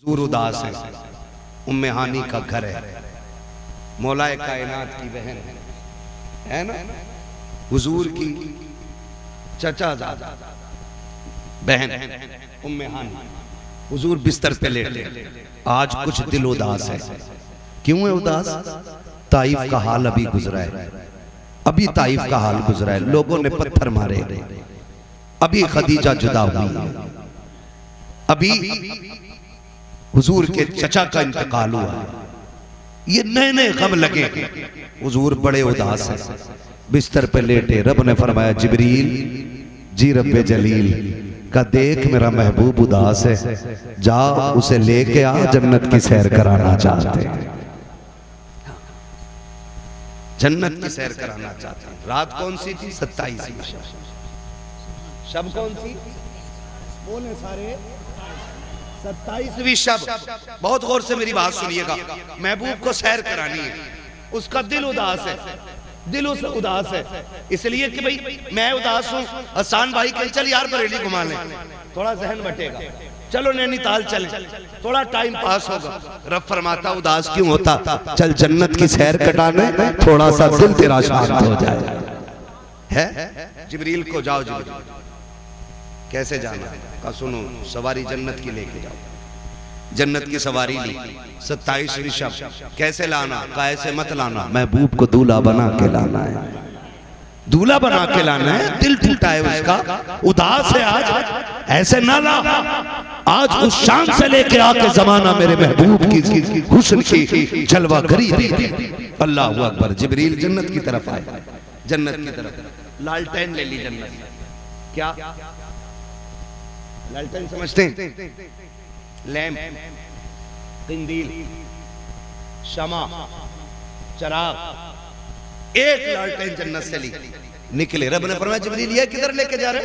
हुजूर उदास है, उम्मे हानी का घर है, मौलाए कायनात की बहन है ना, हुजूर की चचा बहन उम्मे हानी। हुजूर बिस्तर पे लेटे, आज कुछ दिल उदास है। क्यों है उदास? ताइफ का हाल अभी गुजरा है, अभी ताइफ का हाल गुजरा है, लोगों ने पत्थर मारे, अभी खदीजा जुदा हुई, अभी हुजूर के चचा का इंतकाल हुआ, ये नए नए गम लगे। हुजूर बड़े उदास हैं, बिस्तर पे लेटे। रब ने फरमाया जिब्रील जी रब्बे जलील का देख मेरा महबूब उदास है, जा उसे लेके आ, जन्नत की सैर कराना चाहते हैं, जन्नत की सैर कराना चाहते हैं। रात कौन सी थी? 27वीं शब। शब कौन सी? बोले सारे 27वीं शब। बहुत गौर से मेरी बात सुनिएगा, महबूब को सैर करानी है, उसका दिल उदास है, दिल उस उदास है इसलिए कि भाई मैं उदास हूं। हसन भाई कह चल यार बरेली घुमा लें, थोड़ा जहन बटेगा, चलो नैनीताल चलें, थोड़ा टाइम पास होगा। रब फरमाता उदास क्यों होता, चल जन्नत की सैर कटाने, थोड़ा सा दिल तेरा शांत हो जाए। है जिब्रील को जाओ, जिब्रील कैसे जाना? का सुनो, सवारी जन्नत की लेके जाओ। जन्नत की सवारी ली, 27वीं शब। कैसे लाना? का ऐसे मत लाना, महबूब को दूल्हा बना के लाना है, दूल्हा बना के लाना है। दिल टूटा है उसका, उदास है आज, ऐसे ना ला। आज उस शान से लेके आके जमाना मेरे महबूब की हुस्न की जलवा गरी दी। अल्लाहु अकबर। जिब्रील जन्नत की तरफ आए, जन्नत की तरफ, लालटेन ले ली जन्नत। क्या लालटेन समझते हैं? लैंप, कंदील, शमा, चराग। एक लालटेन जन्नत से ली, निकले। रब ने फरमाया जिब्रील ये किधर लेके जा रहे?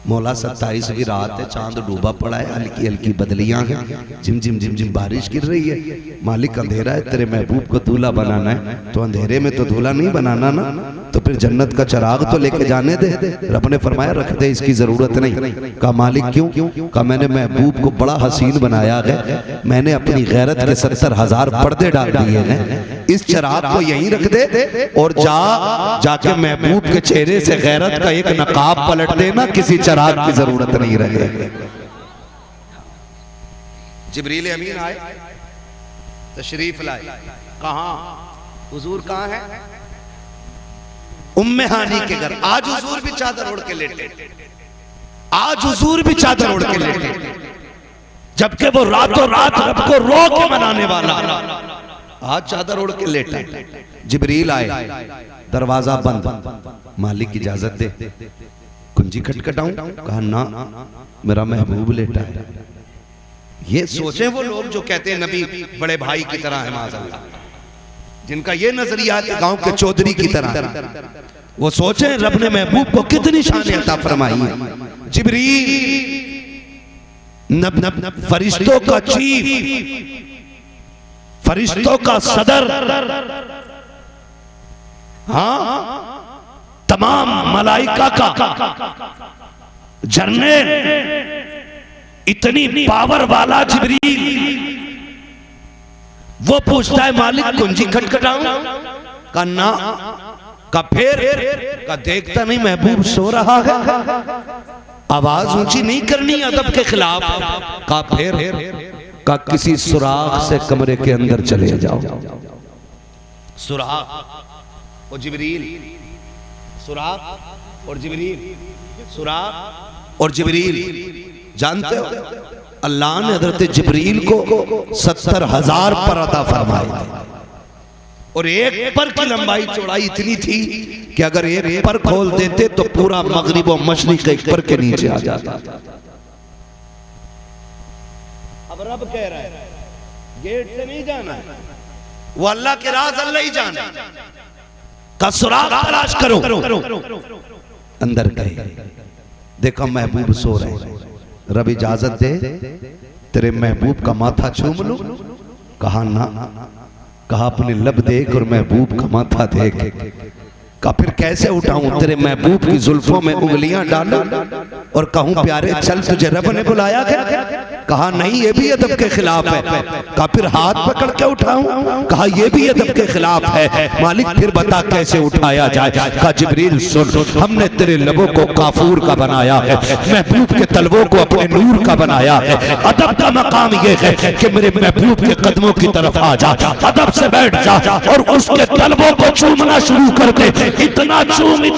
मौला 27वीं रात है, चांद डूबा पड़ा है, हल्की हल्की बदलियां हैं, झिम झिम झिम झिम बारिश गिर रही है। मालिक अंधेरा है, तेरे महबूब को दूल्हा बनाना है, तो अंधेरे में तो दूल्हा नहीं बनाना ना, तो फिर जन्नत का चराग तो लेके जाने दे। रब ने फरमाया रख दे, इसकी जरूरत नहीं। कहा मालिक क्यों? कहा मैंने महबूब को बड़ा हसीन बनाया है, मैंने अपनी गैरत के 70,000 पर्दे डाल दिए हैं, इस चराग को यहीं रख दे और जाके महबूब के चेहरे से गैरत का एक नकाब पलट देना, किसी चराग की जरूरत नहीं रहे। जिब्रील अमीन आए, तशरीफ लाए। कहां? हुजूर कहां है? उम्मे हानी के घर। आज हुजूर भी चादर ओढ़ के लेटे, आज हुजूर भी चादर ओढ़ के लेटे, जबकि वो रातों रात रब को रो के मनाने वाला आज चादर ओढ़ के लेटा। जिब्रील आए, दरवाजा बंद। मालिक इजाजत दे, कुंजी खटखटाऊं? कहा ना, मेरा महबूब लेटा है। ये सोचे वो लोग जो कहते हैं नबी बड़े भाई की तरह है, माज़अल्लाह, जिनका ये नजरिया है गांव के चौधरी की तरह, वो सोचे रब ने महबूब को कितनी शान अता फरमाई है। जिब्रील फरिश्तों का चीफ, फरिश्तों का सदर, हाँ, तमाम मलाइका का जर्नल, इतनी पावर वाला जिब्रील, वो पूछता है मालिक कुंजी खटखटाऊं? का ना। का फिर? का देखता नहीं महबूब सो रहा है, आवाज ऊंची नहीं करनी अदब के खिलाफ। का फिर? का किसी सुराख से कमरे के अंदर चले जाओ। सुराख और जिब्रील, सुराख और जिब्रील, सुराख और जिब्रील। जानते हो अल्लाह ने हजरत जिब्रील को 70,000 पर अता फरमाए, और एक पर की लंबाई चौड़ाई इतनी थी कि अगर एक पर खोल देते तो पूरा मगरिब और मशरिक एक पर के नीचे आ जाता। अब रब कह रहा है गेट से नहीं जाना है, वो अल्लाह के राज अल्लाह ही जाना। का सुराग तलाश करो। अंदर गए, देखो महबूब सो रहे। रब इजाजत दे, तेरे महबूब का माथा चूम लूं? कहा ना। कहा अपने लब देख और महबूब का माथा देख। का फिर कैसे उठाऊं? तेरे महबूब की जुल्फों में उंगलियां डालूं और कहूं प्यारे चल तुझे रब ने बुलाया है? कहा नहीं ये भी अदब के खिलाफ है। कहा फिर हाथ पकड़ के उठाऊं? कहा ये भी अदब के खिलाफ है। मालिक फिर बता कैसे उठाया जाए? कहा जिब्रील सुन, हमने तेरे लबों को काफूर का बनाया है, महबूब के तलवों को अपने नूर का बनाया है। अदब का मकाम ये है कि मेरे महबूब के कदमों की तरफ आ जा, अदब से बैठ जा और उसके तलवों को चूमना शुरू कर दे। इतना चूम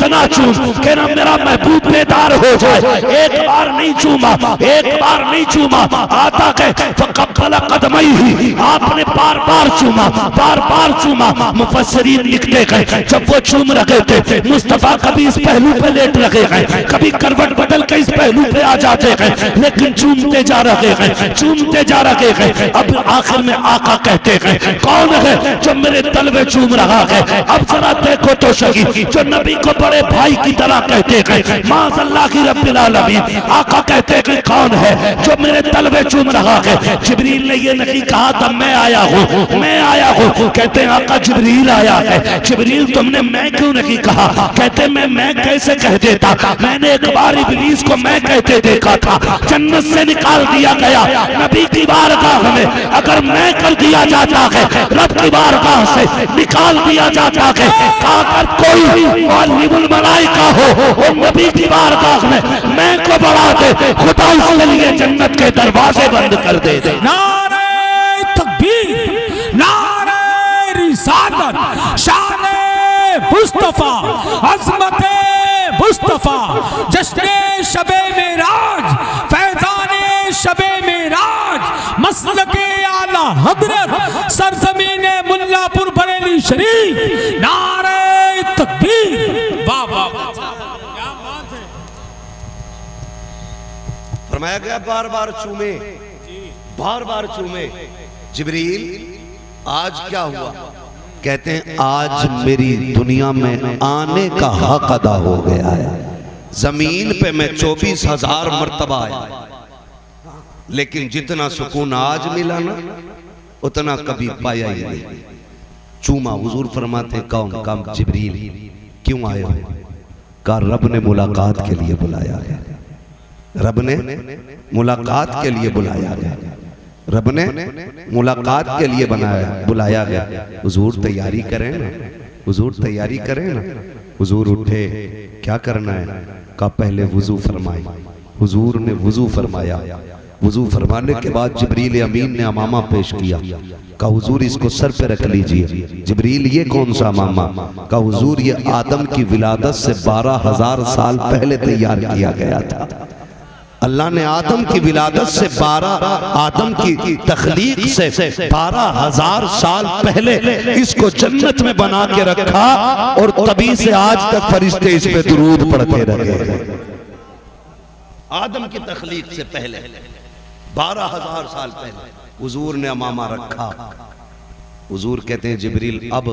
कि ना मेरा महबूब बेदार हो जाए। एक बार नहीं चूमा, एक बार नहीं चूमा, आता कहे फकब्बल कदमैहि, आपने बार बार चूमा, बार बार चूमा। मुफस्सिरीन लिखते गए जब वो चूम रहे थे मुस्तफा कभी इस पहलू पे लेट रहे गए, कभी करवट बदल के इस पहलू पे आ जाते गए, लेकिन चूमते जा रहे गए, चूमते जा रहे गए। अब आखिर में आका कहते गए कौन है जो मेरे तलवे चूम रहा है? अब जरा देखो तो सही, जो नबी को बड़े भाई की तरह कहते गए, माज़अल्लाह की रब्बिल आलमीन। आका कहते गए कौन है जो मेरे तलवे चूम रहा है? जिब्रील ने ये नहीं कहा था मैं आया हूँ, मैं आया हूँ। कहते हैं आका जिब्रील आया है। जिब्रील तुमने मैं क्यों नहीं कहा? कहते मैं कैसे कह देता? मैंने एक बार इब्लीस को मैं कहते देखा था, जन्नत से निकाल दिया गया। नबी की बारगाह में अगर मैं कर दिया जाता है, रब की बारगाह से निकाल दिया जाता है। अगर कोई मालिकुल मलाइका हो और नबी की बारगाह में मैं को बढ़ा दे, खुदा उसके लिए जन्नत के दरवाजे बंद कर दे। नारे तकबीर, नारे रिसालत, शान मुस्तफा, अज़मते मुस्तफा, जश्ने शबे मेराज, फैज़ाने शबे मेराज, मसलके आला हज़रत, सरज़मीने मुल्लापुर बरेली शरीफ। नारे तकबीर, वाह वाह क्या बात है। फरमाया गया बार बार चूमे, बार बार चूमे। जिब्रील आज क्या हुआ? कहते हैं आज मेरी दुनिया में आने का हक अदा हो गया है। जमीन पे मैं 24,000 मर्तबा आया, लेकिन जितना सुकून आज मिला ना उतना कभी पाया ही नहीं। चूमा। हुजूर फरमाते कौन? कम जिब्रील। क्यों आए हो? कहा रब ने मुलाकात के लिए बुलाया है, रब ने मुलाकात के लिए बुलाया गया, रब ने मुलाकात के लिए बुलाया गया। हुजूर तैयारी करें ना, हुजूर तैयारी करें ना। हुजूर उठे, क्या करना है? कहा पहले वुजू फरमाए। हुजूर ने वुजू फरमाया। वुजू फरमाने के बाद जिब्रील अमीन ने अमामा पेश किया। कहा हुजूर इसको सर पे रख लीजिए। जिब्रील ये कौन सा अमामा? कहा हुजूर ये आदम की विलादत से 12,000 साल पहले तैयार किया गया था। अल्लाह ने आदम की विलादत से 12 आदम की तख्लीक से 12,000 साल पहले इसको जन्नत में बना के रखा और तभी से आज तक फरिश्ते इस पे दुरूद पढ़ते रहे। आदम की तख्लीक से पहले 12,000 साल पहले हुजूर ने अमामा रखा। हुजूर कहते हैं जिब्रील अब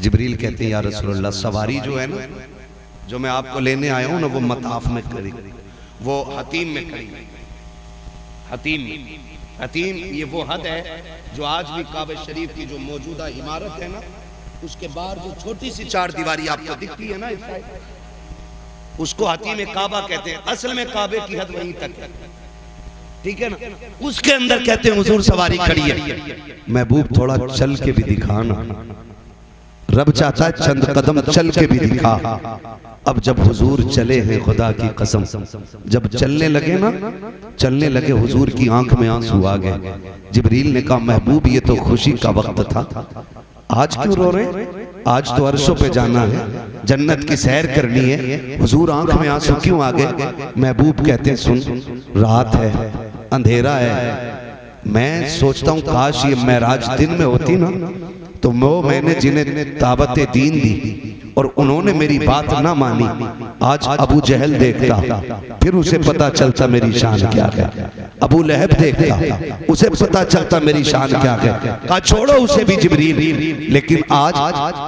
जिब्रील कहते हैं या रसूलल्लाह सवारी जो है ना, जो मैं आपको लेने आया हूं ना, वो मताफ में खड़ी, वो हतीम में खड़ी। हतीम ये वो हद है जो आज भी काबे शरीफ की जो मौजूदा इमारत है ना, उसके बाहर जो छोटी सी 4 दीवारी आपको दिखती है ना, उसको हतीम काबा कहते हैं। असल में काबे की हद वहीं तक है, ठीक है ना। उसके अंदर कहते हैं हुजूर सवारी खड़ी है। महबूब थोड़ा चल के भी दिखाना, रब चाहता है चंद कदम चल के भी दिखा। अब जब हुजूर चले हैं, खुदा की कसम, जब चलने लगे ना, चलने लगे, हुजूर की आंख में आंसू आ गए। जिब्रील ने कहा महबूब ये तो खुशी का वक्त था, आज क्यों रो रहे? आज तो अर्शों पे जाना है, जन्नत की सैर करनी है, हुजूर आंख में आंसू क्यों आ गए? महबूब कहते हैं सुन, रात है, अंधेरा है, मैं सोचता हूँ काश ये मेराज दिन में होती ना, तो मैंने जिन्हें दावत दीन दी और उन्होंने मेरी बात ना मानी, आज अबू जहल देखता, फिर उसे पता चलता मेरी शान क्या है। अबू लहब देखता, उसे पता चलता मेरी शान क्या है। कहा छोड़ो उसे भी जिब्रील, लेकिन आज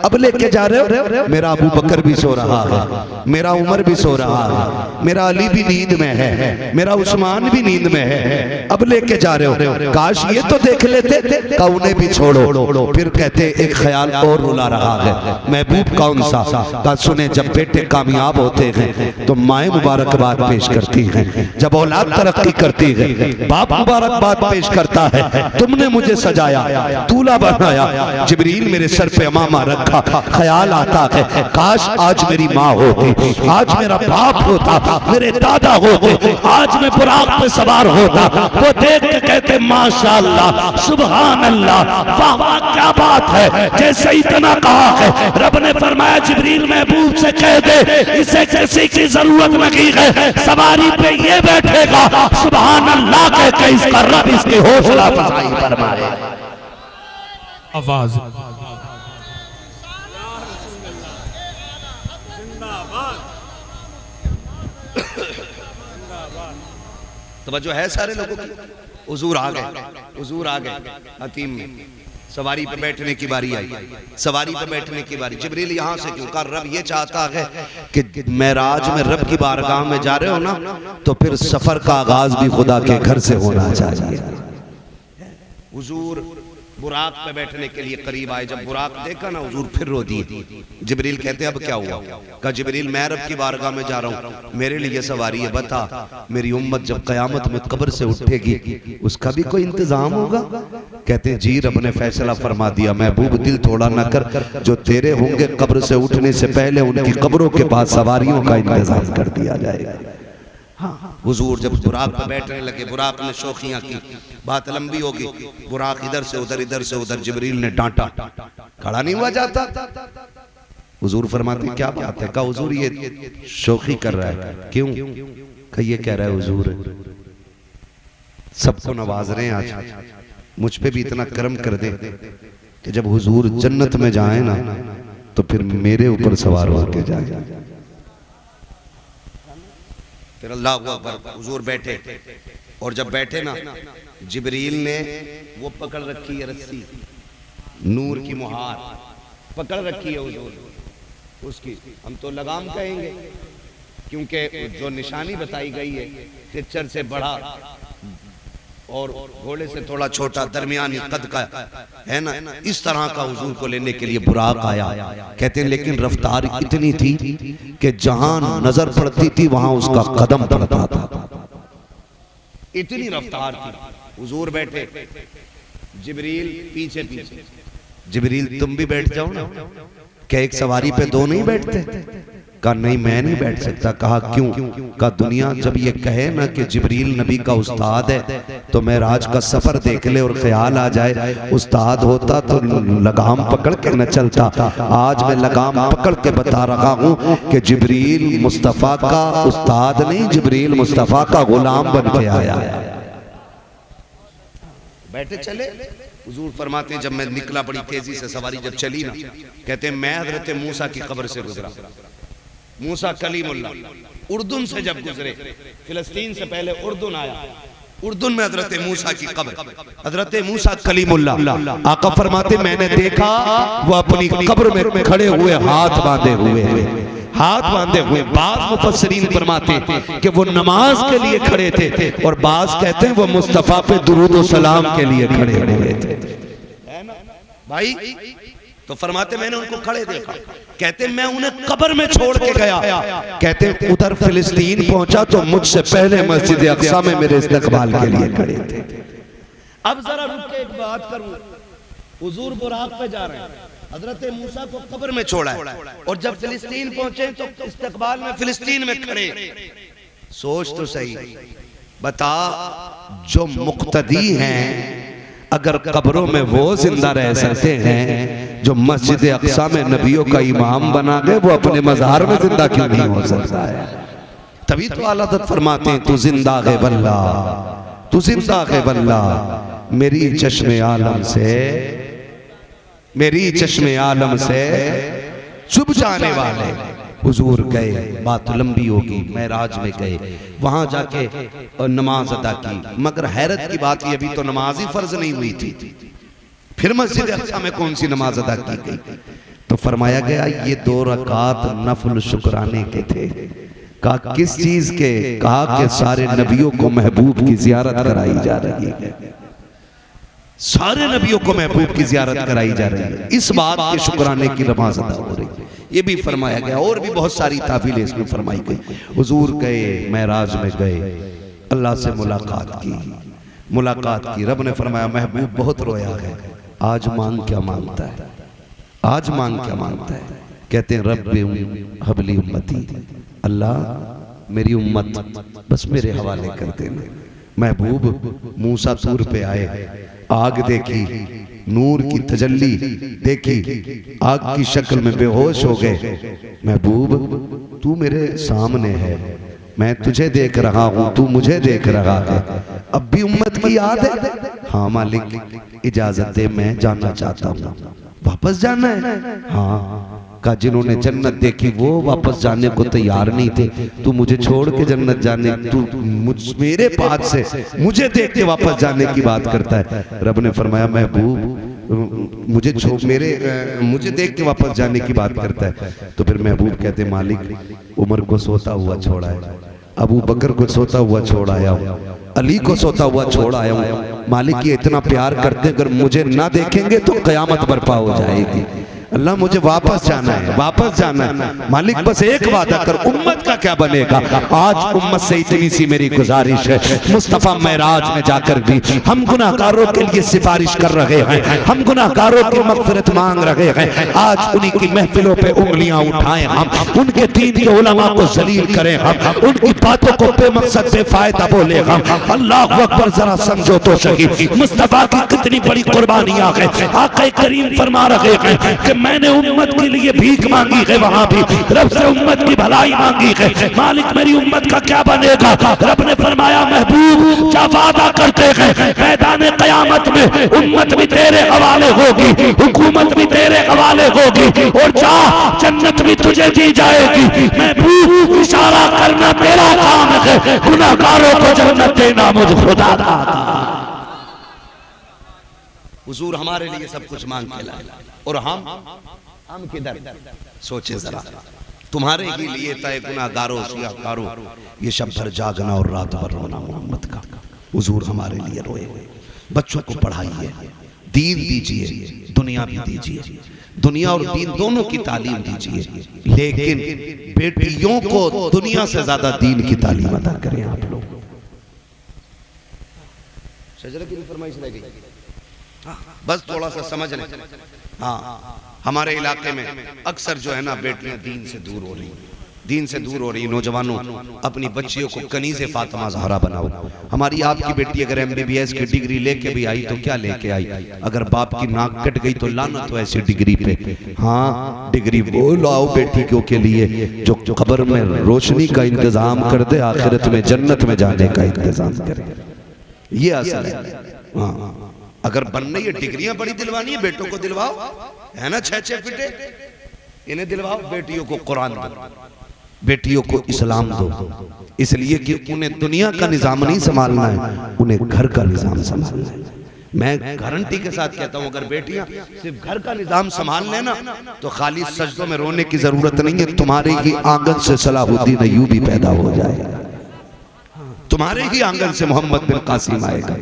अब लेके जा रहे हो, मेरा अबू बकर भी सो रहा है, मेरा उमर भी सो रहा है, मेरा अली भी नींद में है, मेरा उस्मान भी नींद में है, अब लेके जा रहे हो, काश ये तो देख लेते। कहा उन्हें भी छोड़ो। फिर कहते एक ख्याल और रुला रहा है, महबूब कौन सा? सा। कहा सुने, जब बेटे कामयाब होते हैं तो माएँ मुबारकबाद पेश करती हैं, जब औलाद तरक्की करती है बाप मुबारकबाद पेश करता है। तुमने मुझे सजाया, दूल्हा बनाया, जिब्रील मेरे सर पे अमामा रखा, ख्याल आता है काश आज मेरी माँ होती, आज मेरा बाप होता, मेरे दादा होते, आज मैं बुराक पे सवार होता। वो देख के कहते माशाअल्लाह, सुभान अल्लाह, वाह वाह क्या बात है। जैसे इतना कहा है, रब ने फरमाया जिब्रील महबूब से कह दे इसे किसी की जरूरत नहीं है, सवारी पे ये बैठेगा, सुभान अल्लाह कह के इसका रब इसकी हौसला अफजाई फरमाए। आवाज तवज्जो है सारे लोगों की। हुजूर आ गए, हुजूर आ गए हतीम में, सवारी पे बैठने की बारी आई, सवारी पे बैठने की बारी। जिब्रील यहाँ से क्यों? कहा रब ये चाहता है कि मेराज में रब की बारगाह में जा रहे हो ना, तो फिर सफर का आगाज भी खुदा के घर से होना चाहिए। हुजूर बुराक पे बैठने के लिए करीब आए, जब बुराक देखा ना हुजूर फिर रो दिए। जिब्रील कहते अब क्या हुआ? कहा जिब्रील मैं रब की बारगाह में जा रहा हूँ, मेरे लिए सवारी है, बता मेरी उम्मत जब कयामत में कब्र से उठेगी उसका भी कोई इंतजाम होगा? कहते हैं जी रब ने फैसला फरमा दिया, महबूब दिल थोड़ा न कर, जो तेरे होंगे कब्र से उठने से पहले उनकी कब्रों के पास सवारियों का इंतजाम कर दिया जाएगा। हुजूर जब बुराक पर बैठने लगे, बुराक ने शौखियां की, बात लंबी होगी, बुराक इधर से उधर, इधर से उधर, जिब्रील ने डांटा, खड़ा नहीं हुआ जाता। हुजूर फरमाते क्या बात है? कहा हुजूर ये शौखी कर रहा है। क्यों? कहा ये कह रहा है हुजूर सबको नवाज रहे हैं, आज मुझ पे भी इतना करम कर दे कि जब हुजूर जन्नत में जाए ना तो फिर मेरे ऊपर सवार होकर जाए। फिर अल्लाह अकबर, हुजूर बैठे, और जब बैठे ना जिब्रील ने वो पकड़ रखी है रस्सी, नूर की मुहार पकड़ रखी है हुजूर उसकी, हम तो लगाम कहेंगे क्योंकि जो निशानी बताई गई है टिच्चर से बड़ा और घोड़े से थोड़ा छोटा दरमियानी कद का है ना, इस तरह का हुजूर को लेने के लिए बुराक आया। कहते हैं लेकिन रफ्तार इतनी थी कि जहां नजर पड़ती थी वहां उसका कदम पड़ता था, इतनी रफ्तार थी। हुजूर बैठे, जिब्रील पीछे पीछे। जिब्रील तुम भी बैठ जाओ ना। क्या एक सवारी पे दो नहीं बैठते? कहा नहीं मैं नहीं बैठ सकता। कहा क्यों? कहा दुनिया जब ये कहे ना कि जिब्रील नबी का उस्ताद है तो मेराज का सफर देख ले और ख्याल आ जाए उस्ताद होता तो लगाम पकड़ के न चलता। आज मैं लगाम पकड़ के बता रहा हूँ कि जिब्रील मुस्तफा का उस्ताद नहीं, जिब्रील मुस्तफा का गुलाम बन के आया। बैठे चले। हुजूर फरमाते जब मैं निकला बड़ी तेजी से सवारी जब चली ना, कहते मैं हजरत मूसा की कब्र से गुजरा। मूसा कलीमुल्लाह उर्दुन से जब गुजरे, फिलिस्तीन से पहले उर्दुन आया, उर्दुन में हजरत मूसा की कब्र, हजरत मूसा कलीमुल्लाह। आका फरमाते मैंने देखा वो अपनी कब्र में खड़े हुए हाथ बांधे हुए, हाथ बांधे हुए। बाज़ मुफस्सिरीन फरमाते कि वो नमाज के लिए खड़े थे और बाज़ कहते हैं वो मुस्तफा पे दुरूद और सलाम के लिए खड़े हुए थे। भाई तो फरमाते मैंने उनको खड़े देखा, कहते मैं उन्हें कब्र में छोड़ के गया। कहते उधर फिलिस्तीन पहुंचा तो मुझसे पहले मस्जिद अक्सा में मेरे इस्तकबाल के लिए खड़े थे। अब जरा रुक के एक बात करूं, हुजूर बुराक पे जा रहे हैं, हजरत मूसा को कब्र में छोड़ा है और जब फिलिस्तीन पहुंचे तो इस्तकबाल में फिलिस्तीन में खड़े। सोच तो सही, बता जो मुक्तदी हैं अगर कब्रों में वो जिंदा रह सकते हैं जो मस्जिद अक्सा में नबियों का इमाम बना गए, वो अपने मज़ार में जिंदा क्यों नहीं हो सकता है? तभी तो आला हज़रत फरमाते हैं तू जिंदा है वल्ला, तू जिंदा है वल्ला, मेरी चश्मे आलम से, मेरी चश्मे आलम से चुभ जाने वाले। हुजूर गए, बात लंबी होगी, मेराज में गए, वहां जाके नमाज अदा की। मगर हैरत की बात ये, अभी तो नमाज ही फर्ज नहीं हुई थी, फिर मस्जिद अक्सा में कौन सी नमाज अदा की गई? तो फरमाया गया ये 2 रकात नफल शुक्राने के थे। कहा किस चीज के? कहा कि सारे नबियों को महबूब की जियारत कराई जा रही है, सारे नबियों को महबूब की जियारत कराई जा रही है, इस बात के शुक्राने की नमाज अदा हो रही है। ये भी फरमाया गया। और भी बहुत सारी ताबीलें इसमें फरमाई गई। हुजूर गए, मेराज में गए, अल्लाह से मुलाकात की। रब ने फरमाया महबूब बहुत रोया है, आज मांग क्या मांगता है, आज मांग क्या मांगता है। कहते हैं रब हबली उम्मती, अल्लाह मेरी उम्मत बस मेरे हवाले कर देना। महबूब मूसा तूर पे आए, आग देखी, नूर की तजल्ली देखी, आग की शक्ल में बेहोश हो गए। महबूब तू मेरे सामने है, मैं तुझे देख रहा हूं, तू मुझे देख रहा है, अब भी उम्मत की याद है। हाँ मालिक इजाजत दे, मैं जानना चाहता हूँ। वापस जाना है? हाँ। का जिन्होंने जन्नत देखी वो वापस जाने को तैयार नहीं थे, तू मुझे छोड़ के जन्नत जाने, तू मेरे पास से मुझे देख के वापस जाने की बात करता है। रब ने फरमाया महबूब मुझे देख के वापस जाने की बात करता है। तो फिर महबूब कहते मालिक उमर को सोता हुआ छोड़ा है, अबू बकर को सोता हुआ छोड़ आया हूँ, अली को सोता हुआ छोड़ आया हूँ। मालिक ये इतना प्यार करते, अगर मुझे ना देखेंगे तो कयामत बर्पा हो जाएगी। अल्लाह मुझे वापस जाना है, वापस जाना है। मालिक बस एक वादा कर, उम्मत का क्या बनेगा। आज उम्मत से इतनी सी मेरी गुजारिश है, मुस्तफा मेराज में जाकर भी हम गुनाहगारों के लिए सिफारिश कर रहे हैं, हम गुनाहगारों की मगफिरत मांग रहे हैं। आज उन्हीं की महफिलों पे उंगलियां उठाएं हम, उनके दीन के उलमा को जलील करें हम, उनकी बातों को बेमकसद बेफायदा बोले हम। अल्लाह अकबर, जरा समझो तो सही मुस्तफा की कितनी बड़ी कुर्बानियां हैं। आका करीम फरमा रहे हैं कि मैंने उम्मत के लिए भीख मांगी है, वहां भी रब से उम्मत की भलाई मांगी है। मालिक मेरी उम्मत का क्या बनेगा। रब ने फरमाया महबूब क्या वादा करते हैं, मैदान क़यामत में उम्मत भी तेरे हवाले होगी, हुकूमत भी तेरे हवाले होगी, और जा जन्नत भी तुझे दी जाएगी। महबूब इशारा करना तेरा काम है, गुनाहगारों को जन्नत देना मुझ खुदा का। हुजूर हमारे लिए सब कुछ मांग के लाए, और हम किधर। सोचे जरा, तुम्हारे ही लिए तय गुनाहगारों सियाकारों ये शब भर जागना और रात भर रोना मोहम्मद का। हुजूर हमारे लिए रोए। बच्चों को पढ़ाइए, दीन दीजिए, दुनिया भी दीजिए, दुनिया और दीन दोनों की तालीम दीजिए, लेकिन बेटियों को दुनिया से ज्यादा दीन की तालीम अदा करें आप लोग। शजरा की फरमाइश रह गई, बस थोड़ा सा समझ लें। हाँ, हमारे इलाके में अक्सर जो है ना बेटियां दीन से दूर हो रही, दीन से दूर हो रही। नौजवानों अपनी बच्चियों को कनीज़े फातिमा ज़हरा बनाओ। हमारी आपकी बेटी अगर MBBS की डिग्री लेके भी आई तो क्या लेके आई, अगर बाप की नाक कट गई तो लानत तो ऐसी डिग्री पे। हाँ, डिग्री वो लाओ बेटियों के लिए जो कब्र में रोशनी का इंतजाम कर दे, आखिरत में जन्नत में जाने का इंतजाम करे। ये असल है। हाँ, अगर बनने ये डिग्रियां बड़ी दिलवानी है, बेटों को दिलवाओ, है ना, 6-6 फीटे इन्हें दिलवाओ। बेटियों को कुरान दो, बेटियों को इस्लाम दो, इसलिए कि उन्हें दुनिया का निजाम नहीं संभालना है, उन्हें घर का निजाम संभालना है। मैं गारंटी के साथ कहता हूं, अगर बेटियां सिर्फ घर का निजाम संभाल लेना तो खाली सजदों में रोने की जरूरत नहीं है। तुम्हारे ही आंगन से सलाहुद्दीन अय्यूबी पैदा हो जाएगा, तुम्हारे ही आंगन से मोहम्मद बिन कासिम आएगा।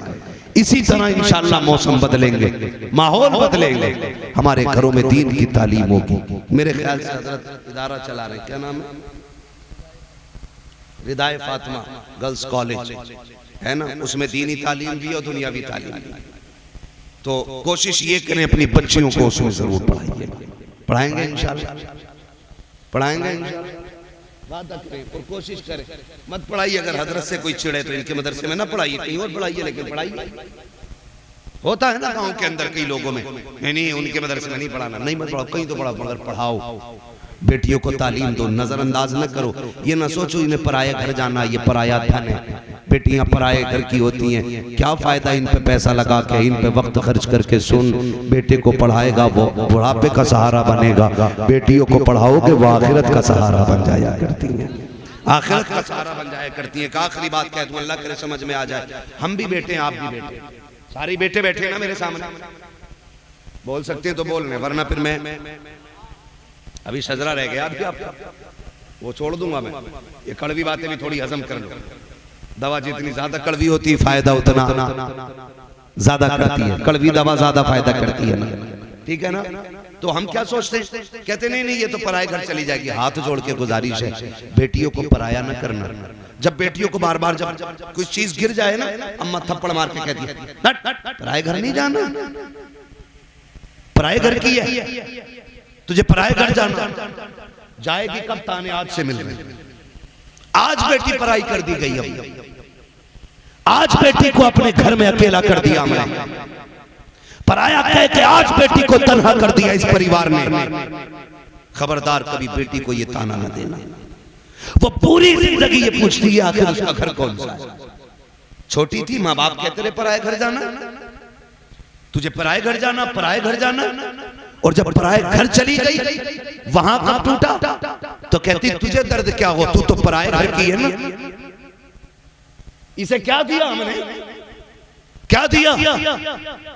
इसी तरह इंशाअल्लाह मौसम बदलेंगे, माहौल बदलेंगे, हमारे घरों में दीन की तालीम होगी। मेरे ख्याल से हजरत इदारा चला रहे, क्या नाम है, रिदाए फातिमा गर्ल्स कॉलेज है ना, उसमें दीनी तालीम भी और दुनियावी तालीम भी। तो कोशिश ये करें अपनी बच्चियों को उसमें जरूर पढ़ाइए। पढ़ाएंगे इंशाअल्लाह, पढ़ाएंगे इंशाअल्लाह, वादा करें और कोशिश करें। मत पढ़ाइए, अगर हजरत से कोई चिड़े तो इनके मदरसे में ना पढ़ाइए, कहीं और पढ़ाइए, लेकिन पढ़ाइए। होता है ना गांव के अंदर कई लोगों में, नहीं उनके मदरसे में नहीं पढ़ाना, नहीं मत पढ़ाओ, कहीं तो पढ़ाओ, मगर पढ़ाओ, बेटियों को तालीम दो, नजरअंदाज न करो। ये ना सोचो इन्हें पराया घर जाना, ये पराया धन है। बेटियां पराये घर की होती हैं, क्या फायदा इन पे पैसा लगा के, इन पे वक्त खर्च करके। सुन, बेटे को पढ़ाएगा वो बुढ़ापे का सहारा बनेगा, बेटियों को पढ़ाओगे वो आखिरत का सहारा बन जाया करती हैं, आखिरत का सहारा बन जाया करती है। आखिरी बात कह दूं, अल्लाह करे समझ में आ जाए, हम भी बेटे हैं, आप भी बेटे, सारे बेटे बैठे हैं ना मेरे सामने, बोल सकते हैं तो बोल रहे, वरना फिर मैं अभी शजरा रह गया, अभी आपका वो छोड़ दूंगा मैं। ये कड़वी बातें भी थोड़ी हजम कर लो, दवा जितनी ज्यादा कड़वी होती है फायदा उतना ज्यादा करती है, कड़वी दवा ज्यादा फायदा करती है ना, ठीक है ना। तो हम क्या सोचते हैं, कहते नहीं नहीं ये तो पराए घर चली जाएगी। हाथ जोड़ के गुजारिश है, बेटियों को पराया न करना। जब बेटियों को बार बार जब कुछ चीज गिर जाए ना, अम्मा थप्पड़ मार के कहती है पराए घर नहीं जाना, पराए घर की है, तुझे पराए घर जाना। जाएगी कब, ताने आज से मिल रहे। आज बेटी पराई कर दी गई। अब आज बेटी को अपने घर में अकेला कर दिया हमने, पराया कह के आज बेटी को तन्हा कर दिया इस परिवार ने। खबरदार कभी बेटी को ये ताना न देना। वो पूरी जिंदगी ये पूछती है आखिर उसका घर कौन सा है। छोटी थी, माँ बाप कहते रहे पराए घर जाना, तुझे पराए घर जाना, पराए घर जाना। और जब पराए घर चली गई, वहां कब टूटा तो कहती तुझे दर्द क्या हो, तू तो पराए घर की है ना। इसे क्या दिया हमने, क्या दिया?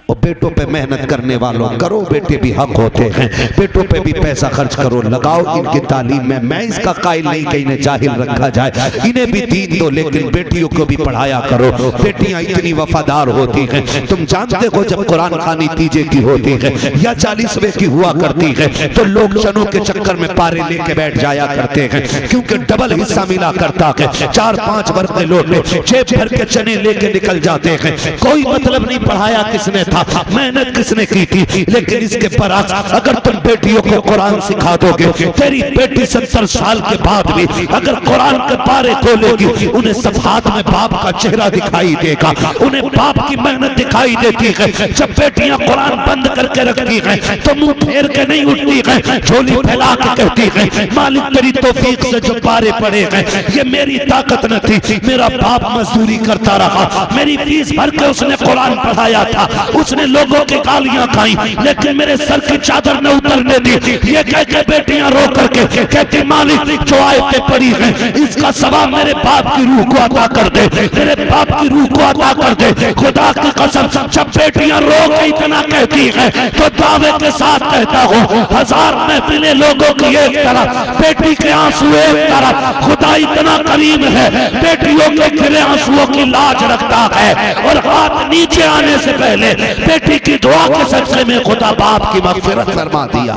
और बेटों पे मेहनत करने वालों, करो, बेटे भी हक होते हैं, बेटों पे भी पैसा खर्च करो, लगाओ इनकी तालीम में। मैं इसका कायल नहीं कि इन्हें जाहिल रखा जाए, इन्हें भी दीन दो, लेकिन बेटियों को भी पढ़ाया करो। बेटियां इतनी वफादार होती हैं, तुम जानते हो जब कुरान खानी तीजे की होती है या 40वें की हुआ करती है तो लोग चनों के चक्कर में पारे लेके बैठ जाया करते हैं, क्योंकि डबल हिस्सा मिला करता है। 4-5 बरते लोटे जेब भर के चने लेके निकल जाते हैं। कोई मतलब नहीं पढ़ाया किसने था, मेहनत किसने की थी, लेकिन इसके बरअक्स अगर तुम बेटियों को कुरान सिखा दोगे, तेरी बेटी 70 साल के बाद भी अगर कुरान के पारे खोलेगी, उन्हें सफ़हात में बाप का चेहरा दिखाई देगा, उन्हें बाप की मेहनत दिखाई देती है। जब बेटियां कुरान बंद करके रखती हैं तो मुंह फेर के नहीं उठती है, झोली फैला के कहती है मालिक तेरी तौफीक से जो पारे पड़े हैं, ये मेरी ताकत न थी, मेरा बाप मजदूरी करता रहा, मेरी फीस भर के उसने कुरान पढ़ाया था, उसने लोगों की गालियां खाई, लेकिन मेरे सर की चादर न उतरने दी। ये कह के बेटियां रो करके कहती मालिक जो आयतें पढ़ी हैं इसका सवाब मेरे बाप की रूह को अता कर दे, मेरे बाप की रूह को अता कर दे। खुदा की कसम जब बेटियां रो के इतना कहती हैं तो दावे के साथ कहता हूँ 1000 महफिलें लोगों की एक तरफ, बेटी के आंसू एक तरफ। खुदा इतना करीम है, बेटियों के गिरे आंसुओं की लाज रखता है, और हाथ नीचे आने से पहले बेटी की दुआ के सदक़े में खुदा बाप की मग़फ़िरत फरमा दिया।